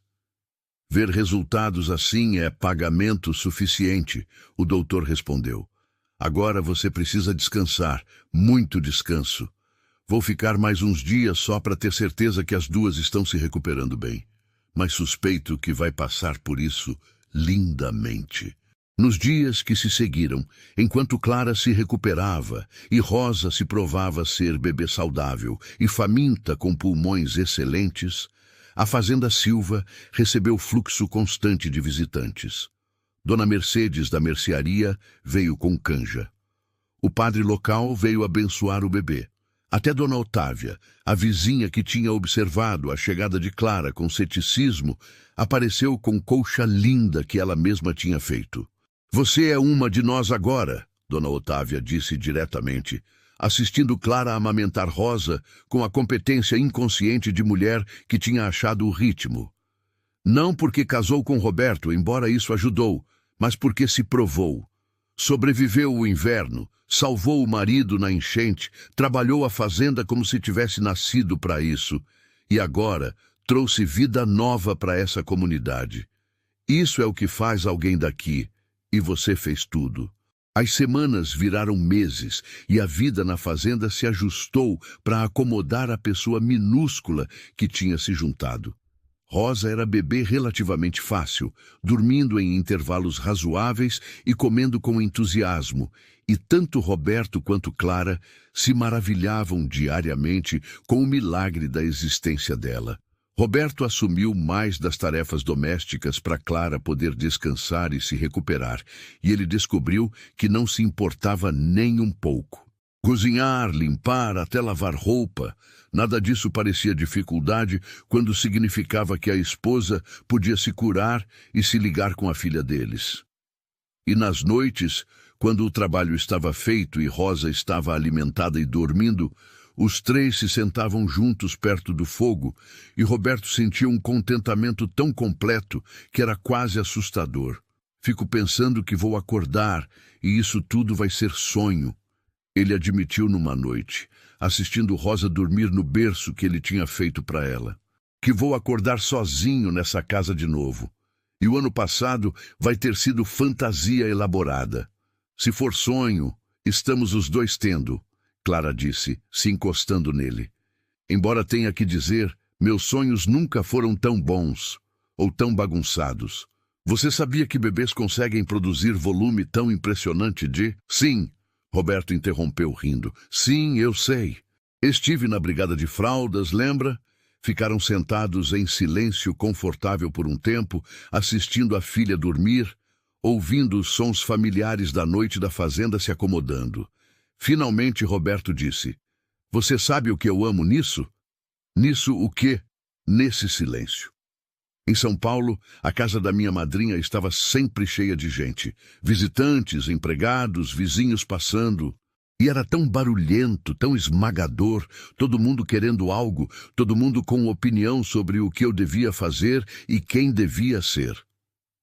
Ver resultados assim é pagamento suficiente, o doutor respondeu. Agora você precisa descansar, muito descanso. Vou ficar mais uns dias só para ter certeza que as duas estão se recuperando bem. Mas suspeito que vai passar por isso lindamente. Nos dias que se seguiram, enquanto Clara se recuperava e Rosa se provava ser bebê saudável e faminta com pulmões excelentes, a Fazenda Silva recebeu fluxo constante de visitantes. Dona Mercedes da mercearia veio com canja. O padre local veio abençoar o bebê. Até Dona Otávia, a vizinha que tinha observado a chegada de Clara com ceticismo, apareceu com colcha linda que ela mesma tinha feito. Você é uma de nós agora, Dona Otávia disse diretamente, assistindo Clara a amamentar Rosa com a competência inconsciente de mulher que tinha achado o ritmo. Não porque casou com Roberto, embora isso ajudou, mas porque se provou. Sobreviveu o inverno, salvou o marido na enchente, trabalhou a fazenda como se tivesse nascido para isso, e agora trouxe vida nova para essa comunidade. Isso é o que faz alguém daqui. E você fez tudo. As semanas viraram meses e a vida na fazenda se ajustou para acomodar a pessoa minúscula que tinha se juntado. Rosa era bebê relativamente fácil, dormindo em intervalos razoáveis e comendo com entusiasmo, e tanto Roberto quanto Clara se maravilhavam diariamente com o milagre da existência dela. Roberto assumiu mais das tarefas domésticas para Clara poder descansar e se recuperar, e ele descobriu que não se importava nem um pouco. Cozinhar, limpar, até lavar roupa, nada disso parecia dificuldade quando significava que a esposa podia se curar e se ligar com a filha deles. E nas noites, quando o trabalho estava feito e Rosa estava alimentada e dormindo, os três se sentavam juntos perto do fogo e Roberto sentia um contentamento tão completo que era quase assustador. Fico pensando que vou acordar e isso tudo vai ser sonho, ele admitiu numa noite, assistindo Rosa dormir no berço que ele tinha feito para ela. Que vou acordar sozinho nessa casa de novo. E o ano passado vai ter sido fantasia elaborada. Se for sonho, estamos os dois tendo, Clara disse, se encostando nele. Embora tenha que dizer, meus sonhos nunca foram tão bons ou tão bagunçados. Você sabia que bebês conseguem produzir volume tão impressionante de... Sim, Roberto interrompeu rindo. Sim, eu sei. Estive na brigada de fraldas, lembra? Ficaram sentados em silêncio confortável por um tempo, assistindo a filha dormir, ouvindo os sons familiares da noite da fazenda se acomodando. Finalmente Roberto disse, você sabe o que eu amo nisso? Nisso o quê? Nesse silêncio. Em São Paulo, a casa da minha madrinha estava sempre cheia de gente. Visitantes, empregados, vizinhos passando. E era tão barulhento, tão esmagador, todo mundo querendo algo, todo mundo com opinião sobre o que eu devia fazer e quem devia ser.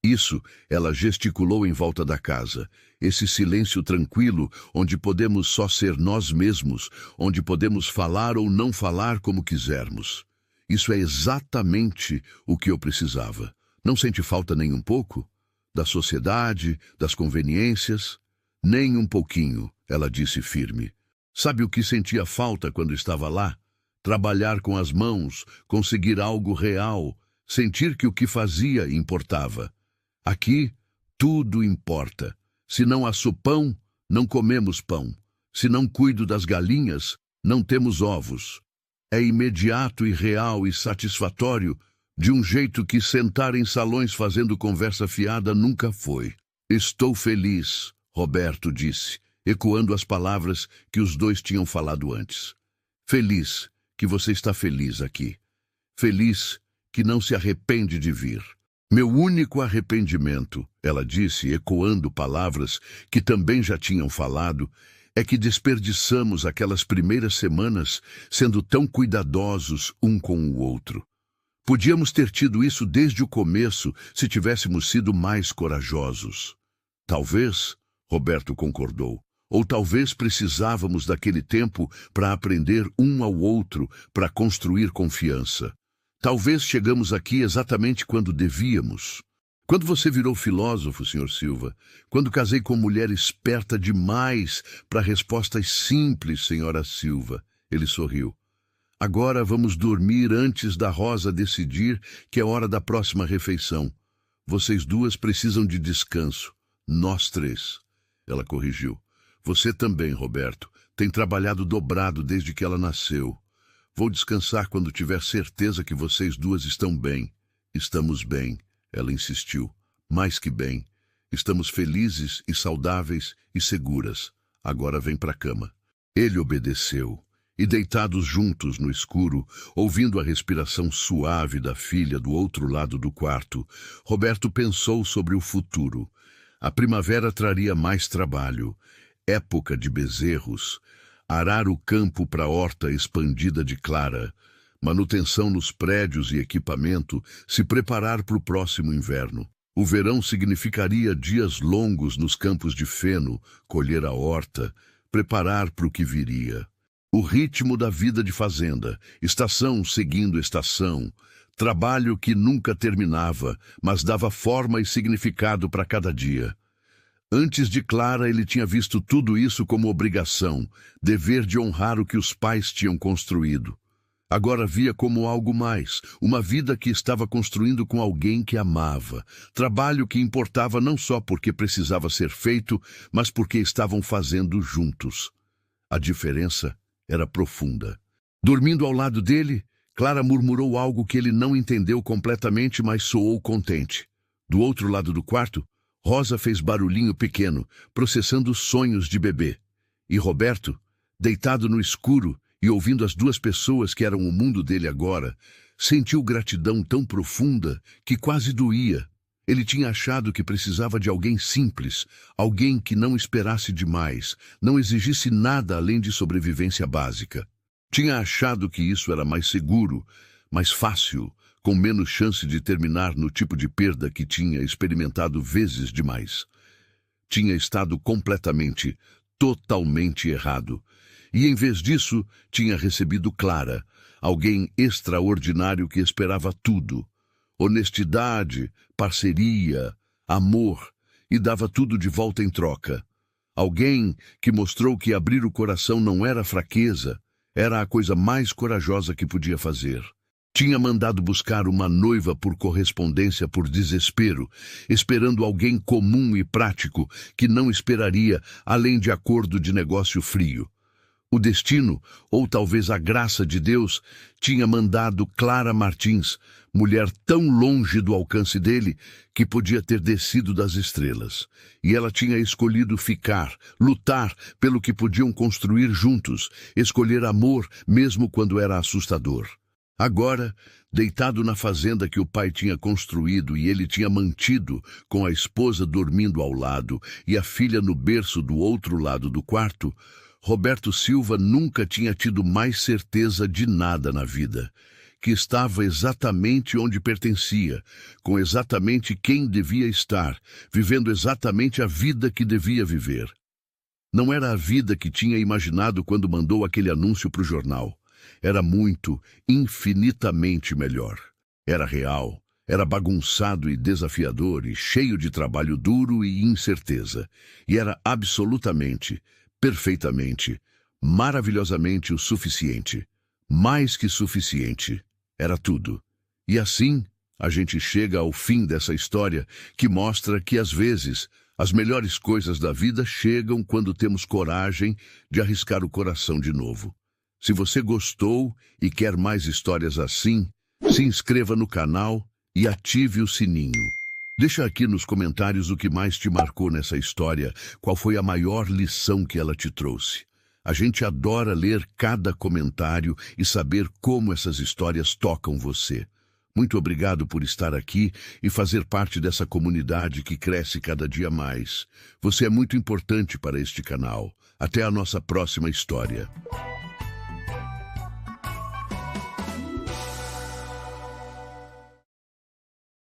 Isso, ela gesticulou em volta da casa. Esse silêncio tranquilo, onde podemos só ser nós mesmos, onde podemos falar ou não falar como quisermos. Isso é exatamente o que eu precisava. Não sente falta nem um pouco? Da sociedade, das conveniências? Nem um pouquinho, ela disse firme. Sabe o que sentia falta quando estava lá? Trabalhar com as mãos, conseguir algo real, sentir que o que fazia importava. Aqui, tudo importa. Se não assou pão, não comemos pão. Se não cuido das galinhas, não temos ovos. É imediato e real e satisfatório, de um jeito que sentar em salões fazendo conversa fiada nunca foi. Estou feliz, Roberto disse, ecoando as palavras que os dois tinham falado antes. Feliz que você está feliz aqui. Feliz que não se arrepende de vir. Meu único arrependimento, ela disse, ecoando palavras que também já tinham falado, é que desperdiçamos aquelas primeiras semanas sendo tão cuidadosos um com o outro. Podíamos ter tido isso desde o começo se tivéssemos sido mais corajosos. Talvez, Roberto concordou, ou talvez precisávamos daquele tempo para aprender um ao outro, para construir confiança. Talvez chegamos aqui exatamente quando devíamos. Quando você virou filósofo, Sr. Silva, quando casei com mulher esperta demais para respostas simples, Sra. Silva, ele sorriu. Agora vamos dormir antes da Rosa decidir que é hora da próxima refeição. Vocês duas precisam de descanso. Nós três. Ela corrigiu. Você também, Roberto. Tem trabalhado dobrado desde que ela nasceu. Vou descansar quando tiver certeza que vocês duas estão bem. Estamos bem, ela insistiu. Mais que bem. Estamos felizes e saudáveis e seguras. Agora vem para a cama. Ele obedeceu. E deitados juntos no escuro, ouvindo a respiração suave da filha do outro lado do quarto, Roberto pensou sobre o futuro. A primavera traria mais trabalho, época de bezerros, arar o campo para a horta expandida de Clara, manutenção nos prédios e equipamento, se preparar para o próximo inverno. O verão significaria dias longos nos campos de feno, colher a horta, preparar para o que viria. O ritmo da vida de fazenda, estação seguindo estação, trabalho que nunca terminava, mas dava forma e significado para cada dia. Antes de Clara, ele tinha visto tudo isso como obrigação, dever de honrar o que os pais tinham construído. Agora via como algo mais, uma vida que estava construindo com alguém que amava, trabalho que importava não só porque precisava ser feito, mas porque estavam fazendo juntos. A diferença era profunda. Dormindo ao lado dele, Clara murmurou algo que ele não entendeu completamente, mas soou contente. Do outro lado do quarto, Rosa fez barulhinho pequeno, processando sonhos de bebê. E Roberto, deitado no escuro e ouvindo as duas pessoas que eram o mundo dele agora, sentiu gratidão tão profunda que quase doía. Ele tinha achado que precisava de alguém simples, alguém que não esperasse demais, não exigisse nada além de sobrevivência básica. Tinha achado que isso era mais seguro, mais fácil, com menos chance de terminar no tipo de perda que tinha experimentado vezes demais. Tinha estado completamente, totalmente errado. E em vez disso, tinha recebido Clara, alguém extraordinário que esperava tudo. Honestidade, parceria, amor, e dava tudo de volta em troca. Alguém que mostrou que abrir o coração não era fraqueza, era a coisa mais corajosa que podia fazer. Tinha mandado buscar uma noiva por correspondência por desespero, esperando alguém comum e prático que não esperaria além de acordo de negócio frio. O destino, ou talvez a graça de Deus, tinha mandado Clara Martins, mulher tão longe do alcance dele que podia ter descido das estrelas. E ela tinha escolhido ficar, lutar pelo que podiam construir juntos, escolher amor mesmo quando era assustador. Agora, deitado na fazenda que o pai tinha construído e ele tinha mantido, com a esposa dormindo ao lado e a filha no berço do outro lado do quarto, Roberto Silva nunca tinha tido mais certeza de nada na vida, que estava exatamente onde pertencia, com exatamente quem devia estar, vivendo exatamente a vida que devia viver. Não era a vida que tinha imaginado quando mandou aquele anúncio para o jornal. Era muito, infinitamente melhor. Era real, era bagunçado e desafiador e cheio de trabalho duro e incerteza. E era absolutamente, perfeitamente, maravilhosamente o suficiente. Mais que suficiente. Era tudo. E assim, a gente chega ao fim dessa história que mostra que, às vezes, as melhores coisas da vida chegam quando temos coragem de arriscar o coração de novo. Se você gostou e quer mais histórias assim, se inscreva no canal e ative o sininho. Deixa aqui nos comentários o que mais te marcou nessa história, qual foi a maior lição que ela te trouxe. A gente adora ler cada comentário e saber como essas histórias tocam você. Muito obrigado por estar aqui e fazer parte dessa comunidade que cresce cada dia mais. Você é muito importante para este canal. Até a nossa próxima história.